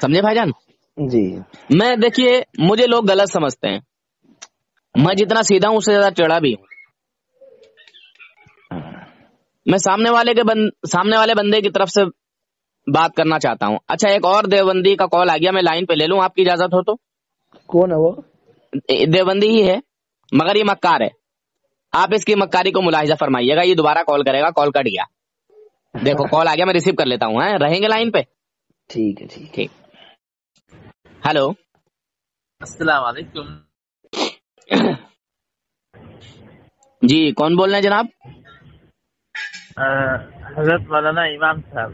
[SPEAKER 1] سمجھے بھائی جان؟
[SPEAKER 2] جی
[SPEAKER 1] میں دیکھیے مجھے لوگ غلط سمجھتے ہیں, میں جتنا سیدھا ہوں اس سے زیادہ ٹیڑھا بھی ہوں. میں سامنے والے بندے کی طرف سے بات کرنا چاہتا ہوں. اچھا ایک اور دیوبندی کا کال آ گیا, میں لائن پہ لے لوں آپ کی اجازت ہو تو؟
[SPEAKER 2] کون ہے وہ؟
[SPEAKER 1] دیوبندی ہی ہے مگر یہ مکار ہے. آپ اس کی مکاری کو ملاحظہ فرمائیے گا. یہ دوبارہ کال کرے گا, کال کٹ گیا. دیکھو کال آ گیا, میں ریسیو کر لیتا ہوں. رہیں گے لائن پہ؟
[SPEAKER 2] ٹھیک ہے ٹھیک ہے.
[SPEAKER 1] ہلو
[SPEAKER 3] السلام علیکم.
[SPEAKER 1] جی کون بول رہے ہیں جناب؟
[SPEAKER 3] حضرت مولانا امام صاحب.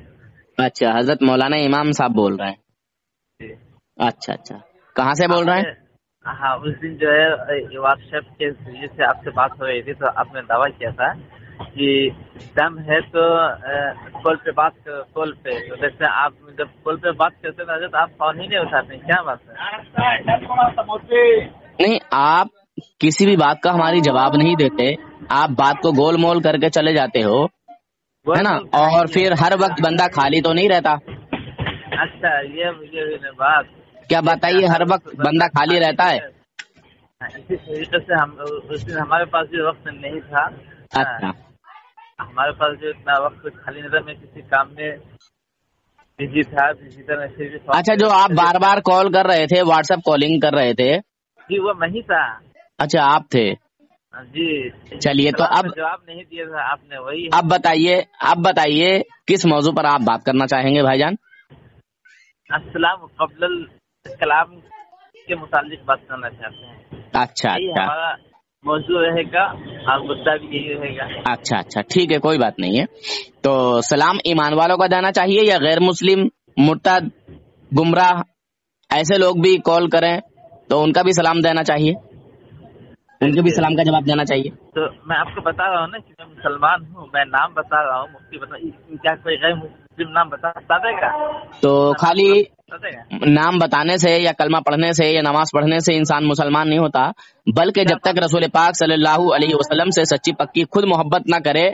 [SPEAKER 1] اچھا حضرت مولانا امام صاحب بول رہے ہیں.
[SPEAKER 3] جی.
[SPEAKER 1] اچھا اچھا, کہاں سے بول رہے ہیں؟
[SPEAKER 3] ہاں اس دن جو ہے واٹس ایپ کے ذریعے سے آپ سے بات ہو رہی تھی تو آپ نے دعویٰ کیا تھا کہ دم ہے تو کال پہ بات کرو, کال پہ. تو جیسے آپ جب کال پہ بات کرتے ہیں حضرت آپ فون ہی نہیں اٹھاتے, کیا بات ہے؟
[SPEAKER 1] نہیں, آپ کسی بھی بات کا ہماری جواب نہیں دیتے, آپ بات کو گول مول کر کے چلے جاتے ہو, ہے نا, اور پھر ہر وقت بندہ خالی تو نہیں رہتا.
[SPEAKER 3] اچھا یہ مجھے بات
[SPEAKER 1] کیا بتائیے, ہر وقت بندہ خالی رہتا ہے؟
[SPEAKER 3] اسی طریقے سے ہم اس دن ہمارے پاس بھی وقت نہیں تھا.
[SPEAKER 1] اچھا
[SPEAKER 3] ہمارے پاس جو اتنا وقت خالی نہیں تھا, میں کسی کام میں بزی تھا.
[SPEAKER 1] اچھا جو آپ بار بار کال کر رہے تھے, واٹس ایپ کالنگ کر رہے تھے,
[SPEAKER 3] جی وہ میں ہی تھا.
[SPEAKER 1] اچھا آپ تھے.
[SPEAKER 3] جی
[SPEAKER 1] چلیے تو اب
[SPEAKER 3] جواب نہیں دیا تھا آپ نے, وہی.
[SPEAKER 1] اب بتائیے کس موضوع پر آپ بات کرنا چاہیں گے بھائی جان؟
[SPEAKER 3] السلام قبل الکلام کے متعلق بات کرنا چاہتے ہیں.
[SPEAKER 1] اچھا اچھا,
[SPEAKER 3] ہمارا موضوع رہے گا اور مدعا بھی یہی رہے گا.
[SPEAKER 1] اچھا اچھا ٹھیک ہے, کوئی بات نہیں ہے. تو سلام ایمان والوں کا جانا چاہیے یا غیر مسلم, مرتد, گمراہ ایسے لوگ بھی کال کریں تو ان کا بھی سلام دینا چاہیے, ان کے بھی سلام کا جواب دینا چاہیے.
[SPEAKER 3] تو میں آپ کو بتا رہا ہوں نا کہ میں مسلمان ہوں, میں نام بتا رہا ہوں, مفتی بتا, کیا کوئی غیر مسلم نام بتا دے گا؟
[SPEAKER 1] تو خالی نام بتانے سے یا کلمہ پڑھنے سے یا نماز پڑھنے سے انسان مسلمان نہیں ہوتا, بلکہ جب تک رسول پاک صلی اللہ علیہ وسلم سے سچی پکی خود محبت نہ کرے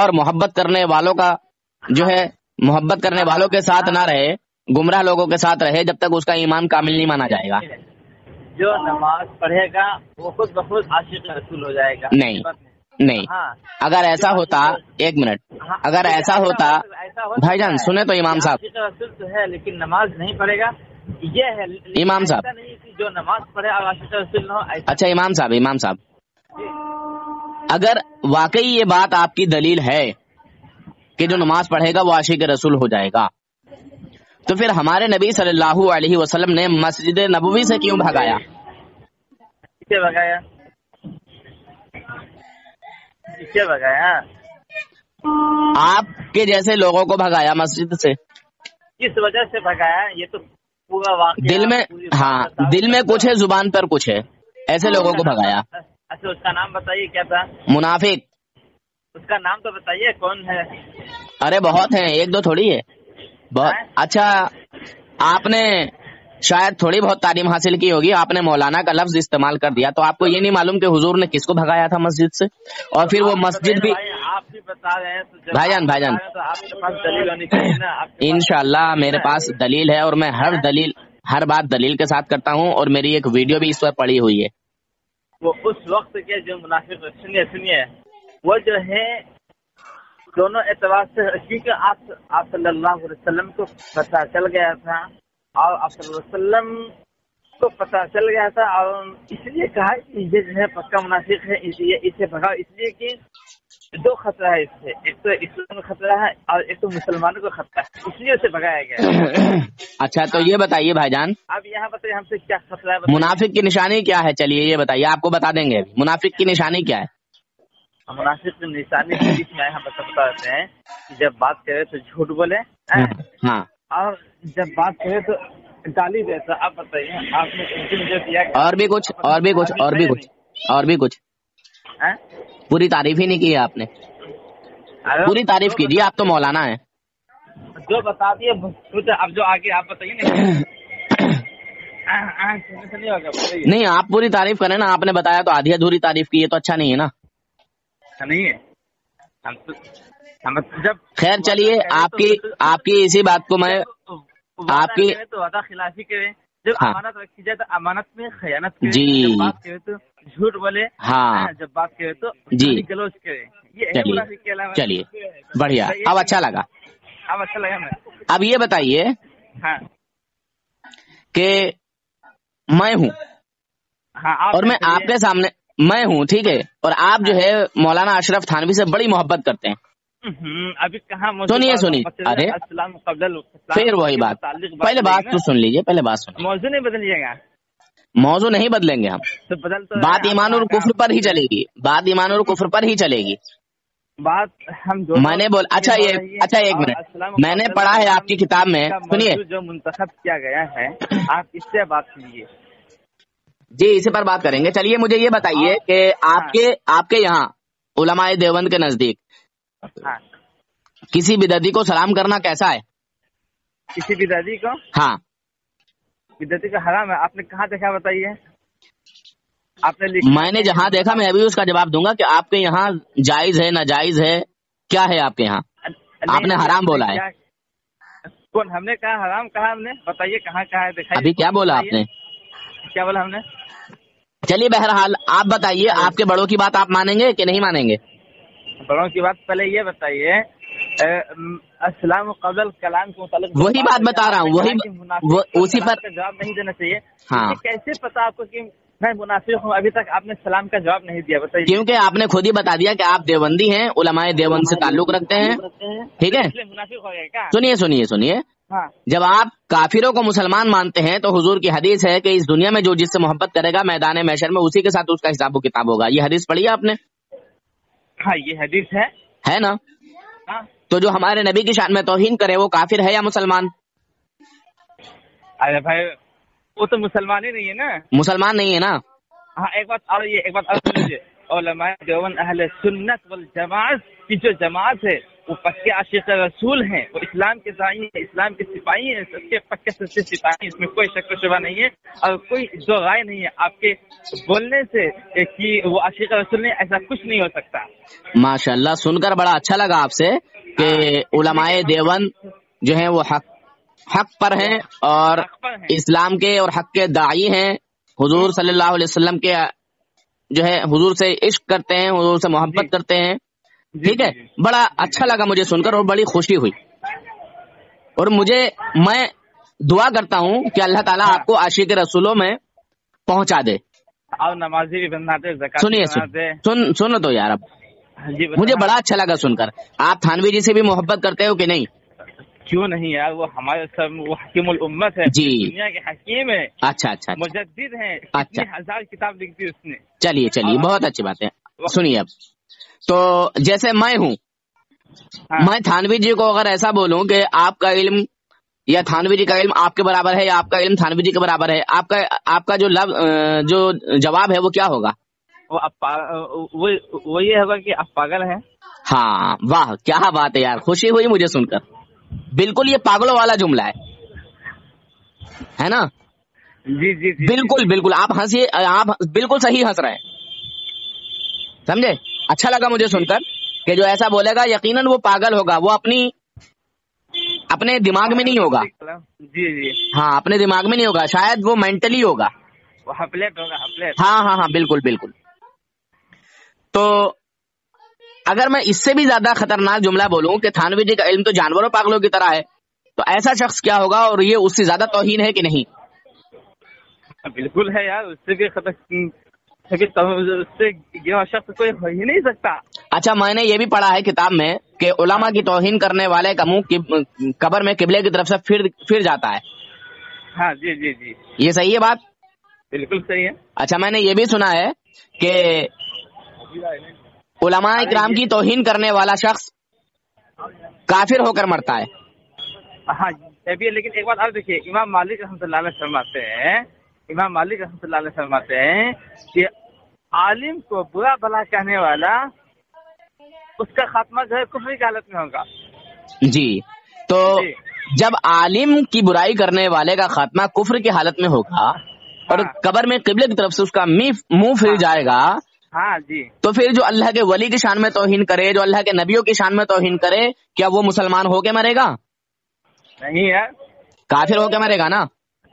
[SPEAKER 1] اور محبت کرنے والوں کا جو ہے محبت کرنے والوں کے ساتھ نہ رہے, گمراہ لوگوں کے ساتھ رہے, جب تک اس کا ایمان کامل نہیں مانا جائے گا.
[SPEAKER 3] جو نماز پڑھے گا وہ خود بخود عاشق رسول ہو جائے گا.
[SPEAKER 1] نہیں, اگر ایسا ہوتا, ایک منٹ, اگر ایسا ہوتا بھائی جان سنیں تو امام صاحب,
[SPEAKER 3] عاشق رسول تو ہے لیکن نماز نہیں پڑھے گا, یہ ہے
[SPEAKER 1] امام صاحب.
[SPEAKER 3] جو نماز پڑھے اور عاشق رسول نہ ہو.
[SPEAKER 1] اچھا امام صاحب, اگر واقعی یہ بات آپ کی دلیل ہے کہ جو نماز پڑھے گا وہ عاشق رسول ہو جائے گا, تو پھر ہمارے نبی صلی اللہ علیہ وسلم نے مسجد نبوی سے کیوں بھگایا؟ آپ کے جیسے لوگوں کو بھگایا مسجد سے.
[SPEAKER 3] کس وجہ سے بھگایا یہ تو پورا واقعہ
[SPEAKER 1] دل میں کچھ ہے, زبان پر کچھ ہے, ایسے لوگوں کو بھگایا.
[SPEAKER 3] اچھا اس کا نام بتائیے کیا تھا؟
[SPEAKER 1] منافق.
[SPEAKER 3] اس کا نام تو بتائیے کون ہے؟
[SPEAKER 1] ارے بہت ہیں, ایک دو تھوڑی ہے, بہت. اچھا آپ نے شاید تھوڑی بہت تعلیم حاصل کی ہوگی, آپ نے مولانا کا لفظ استعمال کر دیا, تو آپ کو یہ نہیں معلوم کہ حضور نے کس کو بھگایا تھا مسجد سے؟ اور پھر وہ مسجد بھی
[SPEAKER 3] آپ بھی بتا رہے ہیں
[SPEAKER 1] بھائی جان انشاءاللہ میرے پاس دلیل ہے, اور میں ہر بات دلیل کے ساتھ کرتا ہوں, اور میری ایک ویڈیو بھی اس پر پڑی ہوئی ہے.
[SPEAKER 3] وہ اس وقت کے جو منافق, سنیے وہ جو ہے دونوں اعتبار سے, کیونکہ آپ صلی اللہ علیہ وسلم کو پتہ چل گیا تھا, اور آپ صلی اللہ علیہ وسلم کو پتہ چل گیا تھا, اور اس لیے کہا کہ یہ جو ہے پکا منافق ہے, اسے بھگاؤ, اس لیے کہ دو خطرہ ہے اس سے, ایک تو اسلام کا خطرہ ہے اور ایک تو مسلمانوں کا خطرہ ہے, اس لیے اسے بھگایا گیا.
[SPEAKER 1] اچھا تو یہ بتائیے بھائی جان,
[SPEAKER 3] اب یہاں بتائیے ہم سے کیا خطرہ ہے؟
[SPEAKER 1] منافق کی نشانی کیا ہے؟ چلیے یہ بتائیے, آپ کو بتا دیں گے. منافق کی نشانی کیا ہے؟
[SPEAKER 3] منافق کی نشانی حدیث میں ہم بتاتے ہیں کہ جب بات کرے تو جھوٹ بولے,
[SPEAKER 1] ہاں,
[SPEAKER 3] اور جب بات کرے تو گالی دیتا. آپ بتائیے آپ نے
[SPEAKER 1] اور بھی کچھ پوری تعریف ہی نہیں کی ہے آپ نے. پوری تعریف کیجیے، آپ تو مولانا ہیں.
[SPEAKER 3] جو بتا دیے اب جو آگے آپ بتائیے نہیں. نہیں ہوگا.
[SPEAKER 1] نہیں، آپ پوری تعریف کریں نا. آپ نے بتایا تو آدھی ادھوری تعریف کی، یہ تو اچھا نہیں ہے نا.
[SPEAKER 3] نہیں ہے ہم جب
[SPEAKER 1] خیر چلیے، آپ کی اسی بات کو میں آپ کی
[SPEAKER 3] تو وعدہ خلافی کریں. جب امانت رکھی جائے تو امانت میں خیانت کریں.
[SPEAKER 1] جی
[SPEAKER 3] جب بات کرے تو جھوٹ بولے.
[SPEAKER 1] ہاں
[SPEAKER 3] جب بات کرے تو
[SPEAKER 1] جی
[SPEAKER 3] گلوچ کرے. یہ ہے منافق کے علاوہ.
[SPEAKER 1] چلیے بڑھیا، اب اچھا لگا.
[SPEAKER 3] اب اچھا لگا نا.
[SPEAKER 1] اب یہ بتائیے
[SPEAKER 3] ہاں
[SPEAKER 1] کہ میں ہوں اور میں آپ کے سامنے میں ہوں، ٹھیک ہے، اور آپ جو ہے مولانا اشرف تھانوی سے بڑی محبت کرتے ہیں.
[SPEAKER 3] ابھی کہاں
[SPEAKER 1] سنیے ارے پھر وہی بات، پہلے بات تو سن لیجیے، پہلے بات سن.
[SPEAKER 3] موضوع نہیں بدلیے گا.
[SPEAKER 1] موضوع نہیں بدلیں گے ہم.
[SPEAKER 3] تو بدل تو
[SPEAKER 1] بات ایمان اور کفر پر ہی چلے گی، بات ایمان اور کفر پر ہی چلے گی.
[SPEAKER 3] بات ہم
[SPEAKER 1] میں نے بولا اچھا ایک منٹ، میں نے پڑھا ہے آپ کی کتاب میں. سنیے
[SPEAKER 3] جو منتخب کیا گیا ہے آپ اس سے بات کیجیے.
[SPEAKER 1] جی اسی پر بات کریں گے. چلیے مجھے یہ بتائیے کہ آپ کے یہاں علماء دیوبند کے نزدیک کسی بدعتی کو سلام کرنا کیسا ہے؟
[SPEAKER 3] کسی بدعتی کو؟
[SPEAKER 1] ہاں
[SPEAKER 3] بدعتی کا حرام ہے. آپ نے کہاں دیکھا بتائیے. آپ نے
[SPEAKER 1] میں نے جہاں دیکھا میں ابھی اس کا جواب دوں گا کہ آپ کے یہاں جائز ہے ناجائز ہے، کیا ہے آپ کے یہاں؟ آپ نے حرام بولا ہے.
[SPEAKER 3] کون؟ ہم نے کہا حرام کہا. ہم نے بتائیے کہاں کہا ہے دکھائیے.
[SPEAKER 1] ابھی کیا بولا آپ نے؟
[SPEAKER 3] کیا بولا ہم نے؟
[SPEAKER 1] چلیے بہرحال آپ بتائیے، آپ کے بڑوں کی بات آپ مانیں گے کہ نہیں مانیں گے؟
[SPEAKER 3] بڑوں کی بات پہلے یہ بتائیے. اسلام قبل کلام کے متعلق
[SPEAKER 1] وہی بات بتا رہا ہوں، اسی پر
[SPEAKER 3] جواب نہیں دینا چاہیے.
[SPEAKER 1] ہاں
[SPEAKER 3] کیسے پتا آپ کو کہ میں منافق ہوں؟ ابھی تک آپ نے سلام کا جواب نہیں دیا. بتائیے.
[SPEAKER 1] کیونکہ آپ نے خود ہی بتا دیا کہ آپ دیوبندی ہیں، علماء دیوبند سے تعلق رکھتے ہیں، ٹھیک ہے.
[SPEAKER 3] منافق ہو گئے کیا؟
[SPEAKER 1] سنیے جب آپ کافروں کو مسلمان مانتے ہیں تو حضور کی حدیث ہے کہ اس دنیا میں جو جس سے محبت کرے گا میدان محشر میں اسی کے ساتھ اس کا حساب و کتاب ہوگا. یہ حدیث پڑھی ہے آپ نے؟
[SPEAKER 3] ہاں یہ حدیث ہے
[SPEAKER 1] نا. تو جو ہمارے نبی کی شان میں توہین کرے وہ کافر ہے یا مسلمان؟
[SPEAKER 3] ارے بھائی وہ تو مسلمان ہی نہیں ہے نا.
[SPEAKER 1] مسلمان نہیں ہے نا.
[SPEAKER 3] ہاں ایک بات اور سن لیجیے. علماء دیوبند اہل سنت والجماعت کی جو جماعت ہے وہ پکے عاشق رسول ہیں، وہ اسلام کے داعی ہیں، اسلام کے سپاہی ہیں، سب کے پکے سچے سپاہی ہیں. اس میں کوئی شک و شبہ نہیں ہے اور کوئی دو رائے نہیں ہے آپ کے بولنے سے کہ وہ عاشق رسول نہیں. ایسا کچھ نہیں ہو سکتا.
[SPEAKER 1] ماشاء اللہ، سن کر بڑا اچھا لگا آپ سے کہ علماء دیوبند جو ہیں وہ حق پر ہیں اور اسلام کے اور حق کے داعی ہیں، حضور صلی اللہ علیہ وسلم کے جو ہے حضور سے عشق کرتے ہیں، حضور سے محبت کرتے ہیں. ٹھیک ہے، بڑا اچھا لگا مجھے سن کر اور بڑی خوشی ہوئی. اور میں دعا کرتا ہوں کہ اللہ تعالیٰ آپ کو عاشق رسولوں میں پہنچا دے.
[SPEAKER 3] اور نمازی بھی بناتے.
[SPEAKER 1] سنیے سن تو یار، اب مجھے بڑا اچھا لگا سن کر. آپ تھانوی جی سے بھی محبت کرتے ہو کہ نہیں؟
[SPEAKER 3] کیوں نہیں یار، وہ ہمارے سب وہ حکیم الامت ہے.
[SPEAKER 1] جی
[SPEAKER 3] دنیا کے حکیم ہے.
[SPEAKER 1] اچھا
[SPEAKER 3] مجدد ہیں.
[SPEAKER 1] اچھا
[SPEAKER 3] 1000 کتاب لکھی اس نے.
[SPEAKER 1] چلیے بہت اچھی بات ہے. سنیے اب تو جیسے میں ہوں، میں تھانوی جی کو اگر ایسا بولوں کہ آپ کا علم یا تھانوی جی کا علم آپ کے برابر ہے یا آپ کا علم تھانوی جی کے برابر ہے، آپ کا جو جواب ہے وہ کیا ہوگا؟
[SPEAKER 3] وہ یہ ہوگا کہ آپ پاگل ہیں.
[SPEAKER 1] ہاں واہ کیا بات ہے یار، خوشی ہوئی مجھے سن کر. بالکل یہ پاگلوں والا جملہ ہے نا.
[SPEAKER 3] جی
[SPEAKER 1] بالکل آپ ہنسیے، آپ بالکل صحیح ہنس رہے ہیں، سمجھے. اچھا لگا مجھے سن کر کہ جو ایسا بولے گا یقیناً وہ پاگل ہوگا، وہ اپنے دماغ میں نہیں ہوگا.
[SPEAKER 3] جی
[SPEAKER 1] ہاں اپنے دماغ میں نہیں ہوگا، شاید وہ مینٹلی ہوگا.
[SPEAKER 3] وہ ہپلیٹ ہوگا.
[SPEAKER 1] ہاں بالکل. تو اگر میں اس سے بھی زیادہ خطرناک جملہ بولوں کہ تھانوی جی کا علم تو جانوروں پاگلوں کی طرح ہے، تو ایسا شخص کیا ہوگا اور یہ اس سے زیادہ توہین ہے کہ نہیں؟
[SPEAKER 3] بالکل ہے یار، اس سے بھی شخص کوئی ہو ہی نہیں سکتا.
[SPEAKER 1] اچھا میں نے یہ بھی پڑھا ہے کتاب میں کہ علماء کی توہین کرنے والے کا منہ قبر میں قبلے کی طرف سے پھر جاتا ہے.
[SPEAKER 3] ہاں جی
[SPEAKER 1] یہ صحیح ہے بات؟
[SPEAKER 3] بالکل صحیح ہے.
[SPEAKER 1] اچھا میں نے یہ بھی سنا ہے کہ علماء اکرام کی توہین کرنے والا شخص کافر ہو کر مرتا ہے.
[SPEAKER 3] ہاں لیکن ایک بات آپ دیکھیے، امام مالک رحمۃ اللہ علیہ فرماتے ہیں کہ عالم کو برا بھلا کہنے والا اس کا خاتمہ جو ہے کفر کی حالت میں ہوگا.
[SPEAKER 1] جی تو جب عالم کی برائی کرنے والے کا خاتمہ کفر کی حالت میں ہوگا اور قبر میں قبلے کی طرف سے اس کا منہ پھر جائے گا.
[SPEAKER 3] ہاں جی.
[SPEAKER 1] تو پھر جو اللہ کے ولی کی شان میں توہین کرے، جو اللہ کے نبیوں کی شان میں توہین کرے، کیا وہ مسلمان ہو کے مرے گا؟
[SPEAKER 3] نہیں ہے،
[SPEAKER 1] کافر ہو کے مرے گا نا.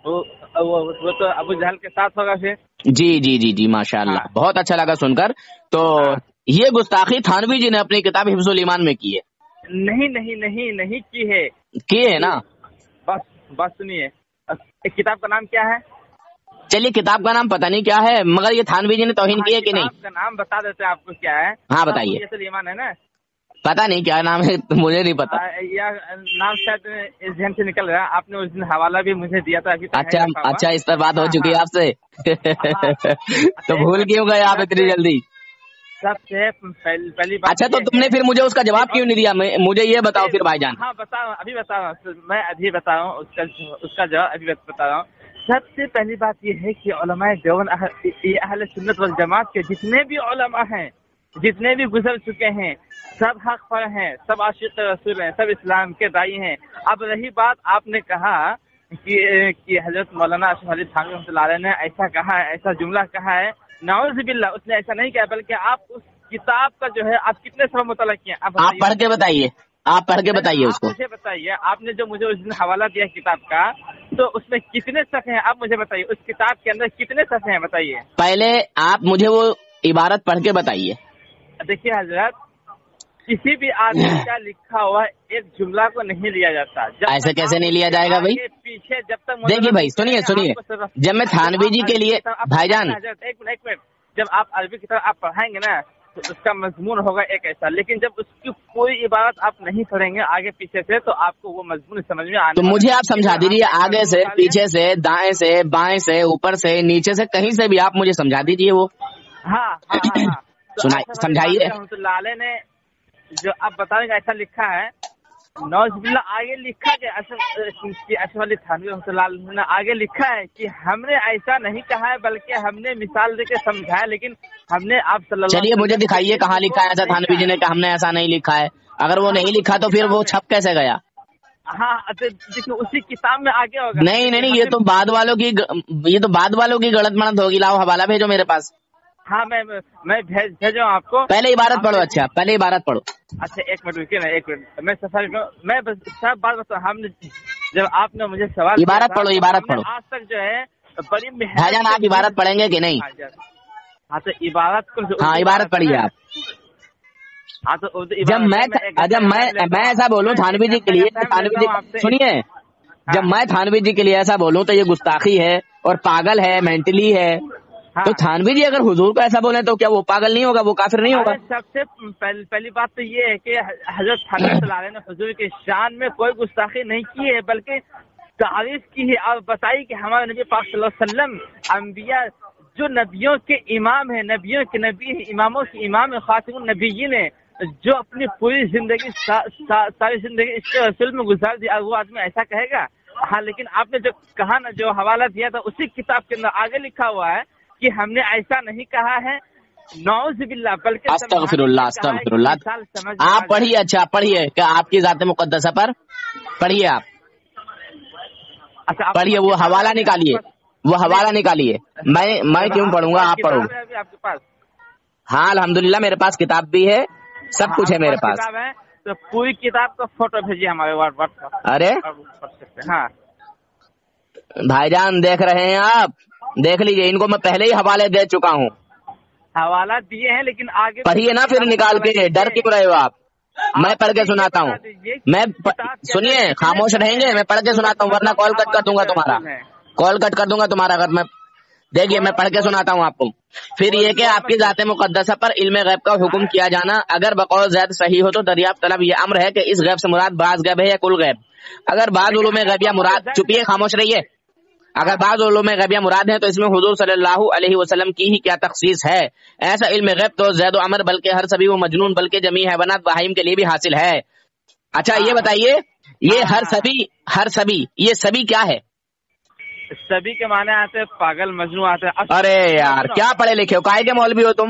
[SPEAKER 3] وہ تو ابو جہل کے ساتھ ہوگا پھر.
[SPEAKER 1] جی جی جی جی ماشاء اللہ، بہت اچھا لگا سن کر. تو یہ گستاخی تھانوی جی نے اپنی کتاب حفظ الایمان میں کی ہے.
[SPEAKER 3] نہیں کی ہے.
[SPEAKER 1] کی ہے نا.
[SPEAKER 3] بس سنیے، کتاب کا نام کیا ہے؟
[SPEAKER 1] چلیے کتاب کا نام پتہ نہیں کیا ہے، مگر یہ تھانوی جی نے توہین کی ہے کہ نہیں؟
[SPEAKER 3] کتاب کا نام بتا دیتے آپ کو کیا ہے.
[SPEAKER 1] ہاں بتائیے.
[SPEAKER 3] حفظ الایمان ہے نا.
[SPEAKER 1] پتا نہیں کیا نام ہے، مجھے نہیں پتا.
[SPEAKER 3] نام شاید ذہن سے نکل رہا. آپ نے اس دن حوالہ بھی مجھے دیا تھا.
[SPEAKER 1] اچھا اس پر بات ہو چکی ہے آپ سے. تو بھول کیوں گئے آپ اتنی جلدی؟
[SPEAKER 3] سب سے پہلی بات.
[SPEAKER 1] اچھا تو تم نے پھر مجھے اس کا جواب کیوں نہیں دیا؟ مجھے یہ بتاؤ پھر بھائی جان.
[SPEAKER 3] ہاں بتاؤ، ابھی بتا رہا ہوں میں، ابھی بتا رہا ہوں اس کا جواب ابھی بتا رہا ہوں. سب سے پہلی بات یہ ہے کہ علماء دیوبند اہل سنت والجماعت کے جتنے بھی علماء ہیں، جتنے بھی گزر چکے ہیں، سب حق پر ہیں، سب عاشق رسول ہیں، سب اسلام کے داعی ہیں. اب رہی بات آپ نے کہا کہ حضرت مولانا اشرف علی تھانوی رحمۃ اللہ علیہ نے ایسا کہا ہے، ایسا جملہ کہا ہے. نعوذ باللہ، اس نے ایسا نہیں کہا، بلکہ آپ اس کتاب کا جو ہے آپ کتنے سب مطالعہ کیے؟ آپ
[SPEAKER 1] پڑھ کے بتائیے. آپ پڑھ کے بتائیے اس کو.
[SPEAKER 3] مجھے بتائیے، آپ نے جو مجھے اس دن حوالہ دیا کتاب کا، تو اس میں کتنے صفحے ہیں؟ آپ مجھے بتائیے اس کتاب کے اندر کتنے صفحے ہیں، بتائیے.
[SPEAKER 1] پہلے آپ مجھے وہ عبارت پڑھ کے بتائیے.
[SPEAKER 3] دیکھیے حضرت، کسی بھی آدمی کا لکھا ہوا ایک جملہ کو نہیں لیا جاتا.
[SPEAKER 1] ایسے کیسے نہیں لیا جائے گا بھائی؟
[SPEAKER 3] پیچھے جب تک
[SPEAKER 1] دیکھیے بھائی، سنیے، جب میں تھانوی جی کے لیے بھائی جان،
[SPEAKER 3] ایک منٹ، جب آپ عربی کی طرف آپ پڑھائیں گے نا تو اس کا مضمون ہوگا ایک ایسا، لیکن جب اس کی کوئی عبارت آپ نہیں پڑھیں گے آگے پیچھے سے تو آپ کو وہ مضمون سمجھ میں آنے.
[SPEAKER 1] تو مجھے آپ سمجھا دیجیے، آگے سے، پیچھے سے، دائیں سے، بائیں سے، اوپر سے، نیچے سے، کہیں سے بھی آپ مجھے سمجھا دیجیے وہ.
[SPEAKER 3] ہاں
[SPEAKER 1] سمجھائیے.
[SPEAKER 3] رحمۃ اللہ علیہ نے جو آپ بتائیں گے ایسا لکھا ہے. نوز باللہ آگے لکھا کہ اشرف علی تھانوی رحمۃ اللہ علیہ نے آگے لکھا ہے کہ ہم نے ایسا نہیں کہا ہے، بلکہ ہم نے مثال دے کے سمجھایا، لیکن ہم نے آپ صلی اللہ.
[SPEAKER 1] چلیے مجھے دکھائیے کہاں لکھا ہے ایسا تھانوی جی نے کہ ہم نے ایسا نہیں لکھا ہے. اگر وہ نہیں لکھا تو پھر وہ چھپ کیسے گیا؟
[SPEAKER 3] ہاں دیکھیے اسی کتاب میں آگے ہوگا.
[SPEAKER 1] نہیں، یہ تو بعد والوں کی غلط مڑت ہوگی. لاؤ حوالہ بھیجو میرے پاس.
[SPEAKER 3] ہاں میں بھیجوں آپ کو.
[SPEAKER 1] پہلے عبارت پڑھو. اچھا پہلے عبارت پڑھو.
[SPEAKER 3] اچھا ایک منٹ رکیے نا، ایک منٹ میں سب بات بتا. ہم نے جب آپ نے مجھے سوال
[SPEAKER 1] عبارت پڑھو.
[SPEAKER 3] آج تک جو ہے بڑی
[SPEAKER 1] بھائی جان آپ عبارت پڑھیں گے کہ نہیں؟
[SPEAKER 3] ہاں تو عبارت کو.
[SPEAKER 1] ہاں عبارت پڑھیے آپ.
[SPEAKER 3] ہاں تو
[SPEAKER 1] جب میں ایسا بولوں تھانوی جی کے لیے، سنیے، جب میں تھانوی جی کے لیے ایسا بولوں تو یہ گستاخی ہے اور پاگل ہے، مینٹلی ہے. تو تھانوی جی اگر حضور کو ایسا بولیں تو کیا وہ پاگل نہیں ہوگا، وہ کافر نہیں ہوگا؟
[SPEAKER 3] سب سے پہلی بات تو یہ ہے کہ حضرت تھانوی صلی اللہ علیہ نے حضور کی شان میں کوئی گستاخی نہیں کی ہے، بلکہ تعریف کی ہے اور بتائی کہ ہمارے نبی پاک صلی اللہ علیہ وسلم انبیاء جو نبیوں کے امام ہیں، نبیوں کے نبی ہیں، اماموں کے امام خاتم النبیین ہیں، جو اپنی پوری زندگی ساری زندگی اس کے رسول میں گزار دی، اور وہ آدمی ایسا کہے گا؟ ہاں لیکن آپ نے جو کہا نا، جو حوالہ دیا تھا اسی کتاب کے اندر آگے لکھا ہوا ہے کہ ہم نے ایسا نہیں کہا ہے. نعوذ باللہ، بلکہ
[SPEAKER 1] استغفر اللہ. آپ پڑھیے. اچھا پڑھیے، کہ آپ کی ذات مقدسہ پر پڑھیے. آپ پڑھیے، وہ حوالہ نکالیے. میں کیوں پڑھوں گا، آپ پڑھو.
[SPEAKER 3] آپ کے پاس؟
[SPEAKER 1] ہاں الحمدللہ میرے پاس کتاب بھی ہے، سب کچھ ہے میرے پاس.
[SPEAKER 3] تو پوری کتاب کا فوٹو بھیجیے ہمارے واٹس ایپ.
[SPEAKER 1] ارے
[SPEAKER 3] ہاں
[SPEAKER 1] بھائی جان دیکھ رہے ہیں آپ، دیکھ لیجیے. ان کو میں پہلے ہی حوالے دے چکا ہوں.
[SPEAKER 3] حوالہ دیے ہیں لیکن آگے
[SPEAKER 1] پڑھیے نا پھر نکال کے. ڈر کیوں رہے ہو آپ؟ میں پڑھ کے سناتا ہوں. سنیے، خاموش رہیں گے؟ میں پڑھ کے سناتا ہوں ورنہ کال کٹ کر دوں گا تمہارا. اگر میں دیکھیے میں پڑھ کے سناتا ہوں آپ کو. پھر یہ کہ آپ کی ذات مقدسہ پر علم غیب کا حکم کیا جانا اگر بقول زید صحیح ہو تو دریافت طلب یہ امر ہے کہ اس غیب سے مراد بعض غیب ہے یا کل غیب. اگر بعض علوم غیبیہ مراد، چپیے خاموش رہیے. اگر بعض علوم غیبیہ مراد ہیں تو اس میں حضور صلی اللہ علیہ وسلم کی ہی کیا تخصیص ہے؟ ایسا علم غیب تو زید و عمر بلکہ ہر سبی و مجنون بلکہ جمیع حیوانات بہائم کے لیے بھی حاصل ہے. اچھا یہ بتائیے، یہ ہر سبی یہ سبی کیا ہے؟
[SPEAKER 3] سبھی کے معنی آتے ہیں پاگل، مجنون آتے ہیں.
[SPEAKER 1] ارے یار کیا پڑھے لکھے ہو، کائے کے مولوی ہو تم؟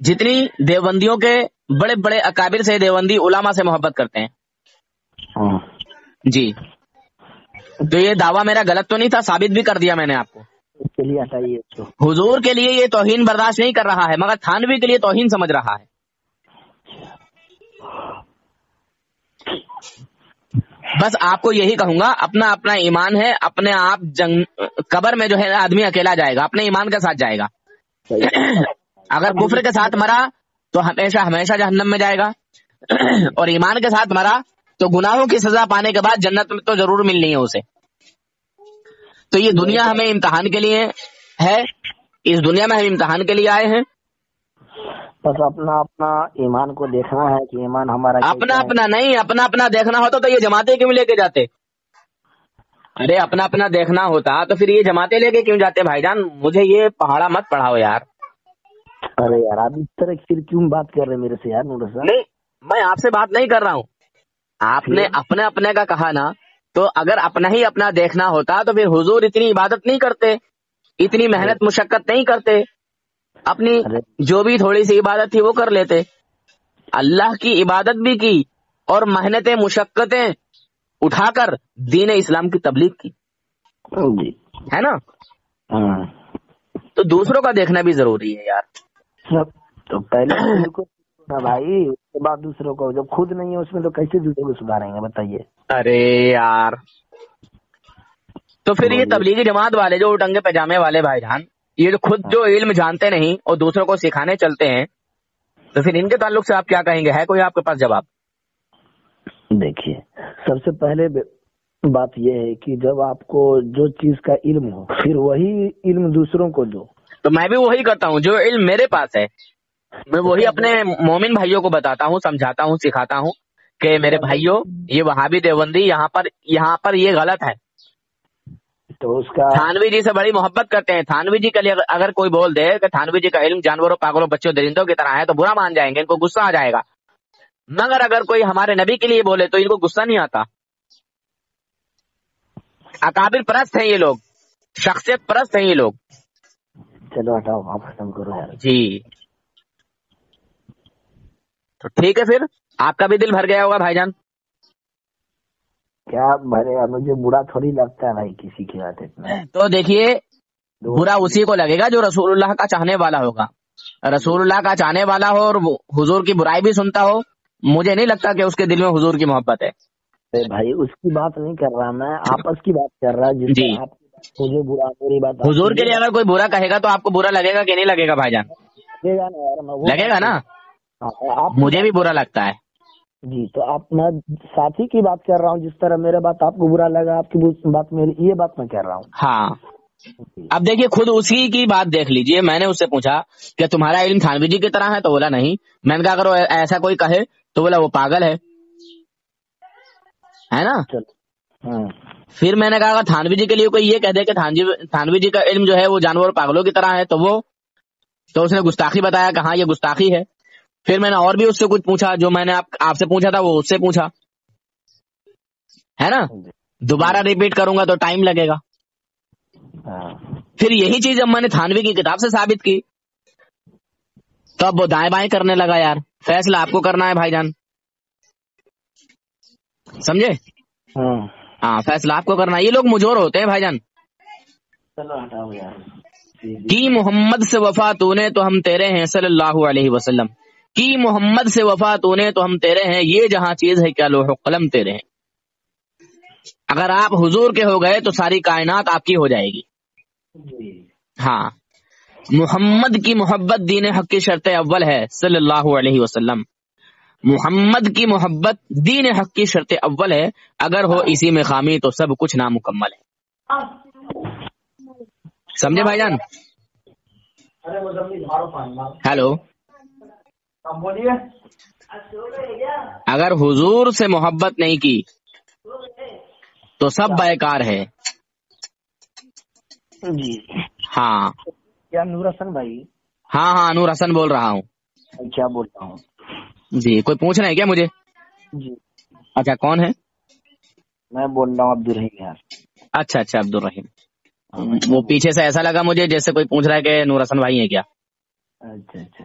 [SPEAKER 1] جتنی دیوبندیوں کے بڑے بڑے اکابر سے دیوبندی علماء سے محبت کرتے ہیں.
[SPEAKER 2] ہاں
[SPEAKER 1] جی تو یہ دعویٰ میرا غلط تو نہیں تھا، ثابت بھی کر دیا میں نے آپ کو.
[SPEAKER 2] چلیے ہٹائیے اس کو.
[SPEAKER 1] حضور کے لیے یہ توہین برداشت نہیں کر رہا ہے، مگر تھانوی کے لیے توہین سمجھ رہا ہے. بس آپ کو یہی کہوں گا، اپنا اپنا ایمان ہے، اپنے آپ قبر میں جو ہے آدمی اکیلا جائے گا، اپنے ایمان کے ساتھ جائے گا. اگر کفر کے ساتھ مرا تو ہمیشہ ہمیشہ جہنم میں جائے گا، اور ایمان کے ساتھ مرا تو گناہوں کی سزا پانے کے بعد جنت میں تو ضرور ملنی ہے اسے. تو یہ دنیا ہمیں امتحان کے لیے ہے، اس دنیا میں ہم امتحان کے لیے آئے ہیں.
[SPEAKER 2] بس اپنا اپنا ایمان کو دیکھنا ہے کہ ایمان ہمارا
[SPEAKER 1] اپنا اپنا نہیں، اپنا اپنا دیکھنا ہوتا تو یہ جماعتیں کیوں لے کے جاتے؟ ارے اپنا اپنا دیکھنا ہوتا تو پھر یہ جماعتیں لے کے کیوں جاتے بھائی جان؟ مجھے یہ پہاڑا مت پڑھاؤ یار.
[SPEAKER 2] ارے یار آپ اس طرح پھر کیوں بات کر رہے میرے سے یار؟
[SPEAKER 1] نہیں میں آپ سے بات نہیں کر رہا ہوں، آپ نے اپنے اپنے کا کہا نا، تو اگر اپنا ہی اپنا دیکھنا ہوتا تو پھر حضور اتنی عبادت نہیں کرتے، اتنی محنت مشقت نہیں کرتے، اپنی جو بھی تھوڑی سی عبادت تھی وہ کر لیتے. اللہ کی عبادت بھی کی اور محنتیں مشقتیں اٹھا کر دین اسلام کی تبلیغ کی ہے نا. تو دوسروں کا دیکھنا بھی ضروری ہے یار.
[SPEAKER 2] تو پہلے بھائی اس کے بعد دوسروں کو، جب خود نہیں ہے اس میں تو کیسے دوسروں کو سدھاریں گے بتائیے؟
[SPEAKER 1] ارے یار تو پھر یہ تبلیغی جماعت والے جو ٹنگے پجامے والے بھائی جان، یہ جو خود جو علم جانتے نہیں اور دوسروں کو سکھانے چلتے ہیں، تو پھر ان کے تعلق سے آپ کیا کہیں گے؟ ہے کوئی آپ کے پاس جواب؟
[SPEAKER 2] دیکھیے سب سے پہلے بات یہ ہے کہ جب آپ کو جو چیز کا علم ہو پھر وہی علم دوسروں کو دو. تو
[SPEAKER 1] میں بھی وہی کرتا ہوں، جو علم میرے پاس ہے میں وہی اپنے مومن بھائیوں کو بتاتا ہوں، سمجھاتا ہوں، سکھاتا ہوں کہ میرے بھائیوں یہ وہابی دیوبندی یہاں پر یہ غلط ہے.
[SPEAKER 2] تو اس کا
[SPEAKER 1] تھانوی جی سے بڑی محبت کرتے ہیں. تھانوی جی کے لیے اگر کوئی بول دے کہ تھانوی جی کا علم جانوروں پاگلوں بچوں درندوں کی طرح ہے تو برا مان جائیں گے، ان کو غصہ آ جائے گا. مگر اگر کوئی ہمارے نبی کے لیے بولے تو ان کو غصہ نہیں آتا. اکابر پرست ہیں یہ لوگ، شخصیت پرست ہیں یہ لوگ.
[SPEAKER 2] چلو ہٹاؤ آپ ختم کرو یار.
[SPEAKER 1] جی تو ٹھیک ہے، پھر آپ کا بھی دل بھر گیا ہوگا بھائی جان.
[SPEAKER 2] کیا بھرے گا؟ مجھے برا تھوڑی لگتا ہے بھائی کسی کی بات اتنا.
[SPEAKER 1] تو دیکھیے برا اسی کو لگے گا جو رسول اللہ کا چاہنے والا ہوگا. رسول اللہ کا چاہنے والا ہو اور حضور کی برائی بھی سنتا ہو، مجھے نہیں لگتا کہ اس کے دل میں حضور کی محبت ہے.
[SPEAKER 2] بھائی اس کی بات نہیں کر رہا میں، آپس کی بات کر رہا. جس
[SPEAKER 1] جی
[SPEAKER 2] آپ مجھے برا میری بات
[SPEAKER 1] حضور کے لیے اگر کوئی برا کہے گا تو آپ کو برا لگے گا کہ نہیں لگے گا بھائی جان؟
[SPEAKER 2] لگے گا نا یار،
[SPEAKER 1] لگے گا نا. مجھے بھی برا لگتا ہے.
[SPEAKER 2] جی تو آپ میں ساتھی کی بات کر رہا ہوں، جس طرح میرے بات آپ کو برا لگا، آپ کی بات میری، یہ بات میں کر رہا ہوں.
[SPEAKER 1] ہاں اب دیکھیے خود اسی کی بات دیکھ لیجئے. میں نے اس سے پوچھا کہ تمہارا علم تھانوی جی کی طرح ہے تو بولا نہیں. میں نے کہا اگر ایسا کوئی کہے تو بولا وہ پاگل ہے نا. پھر میں نے کہا اگر تھانوی جی کے لیے کوئی یہ کہہ دے کہ تھانوی جی کا علم جو ہے وہ جانور پاگلوں کی طرح ہے تو اس نے گستاخی بتایا کہ ہاں یہ گستاخی ہے. پھر میں نے اور بھی اس سے کچھ پوچھا، جو میں نے آپ سے پوچھا تھا وہ اس سے پوچھا ہے نا. دوبارہ ریپیٹ کروں گا تو ٹائم لگے گا. پھر یہی چیز اب میں نے تھانوی کی کتاب سے ثابت کی تو اب وہ دائیں بائیں کرنے لگا. یار فیصلہ آپ کو کرنا ہے بھائی جان، سمجھے؟ ہاں فیصلہ آپ کو کرنا ہے. یہ لوگ مجور ہوتے ہیں بھائی جان. کی محمد سے وفا تو نے تو ہم تیرے ہیں صلی اللہ علیہ وسلم. کی محمد سے وفا تو نے تو ہم تیرے ہیں، یہ جہاں چیز ہے کیا لوح و قلم تیرے ہیں. اگر آپ حضور کے ہو گئے تو ساری کائنات آپ کی ہو جائے گی. ہاں محمد کی محبت دین حق کی شرط اول ہے صلی اللہ علیہ وسلم. محمد کی محبت دین حق کی شرط اول ہے. اگر ہو اسی میں خامی تو سب کچھ نامکمل ہے. سمجھے بھائی جان؟ ہیلو اگر حضور سے محبت نہیں کی تو سب بیکار ہے.
[SPEAKER 2] جی
[SPEAKER 1] ہاں
[SPEAKER 2] کیا نور حسن بھائی؟
[SPEAKER 1] ہاں نور حسن بول رہا ہوں.
[SPEAKER 2] کیا بول رہا ہوں؟
[SPEAKER 1] جی کوئی پوچھنا ہے کیا مجھے؟
[SPEAKER 2] جی
[SPEAKER 1] اچھا کون ہے؟
[SPEAKER 2] میں بول رہا ہوں عبدالرحیم.
[SPEAKER 1] اچھا عبدالرحیم. وہ پیچھے سے ایسا لگا مجھے جیسے کوئی پوچھ رہا ہے کہ نور حسن بھائی ہیں کیا.
[SPEAKER 2] اچھا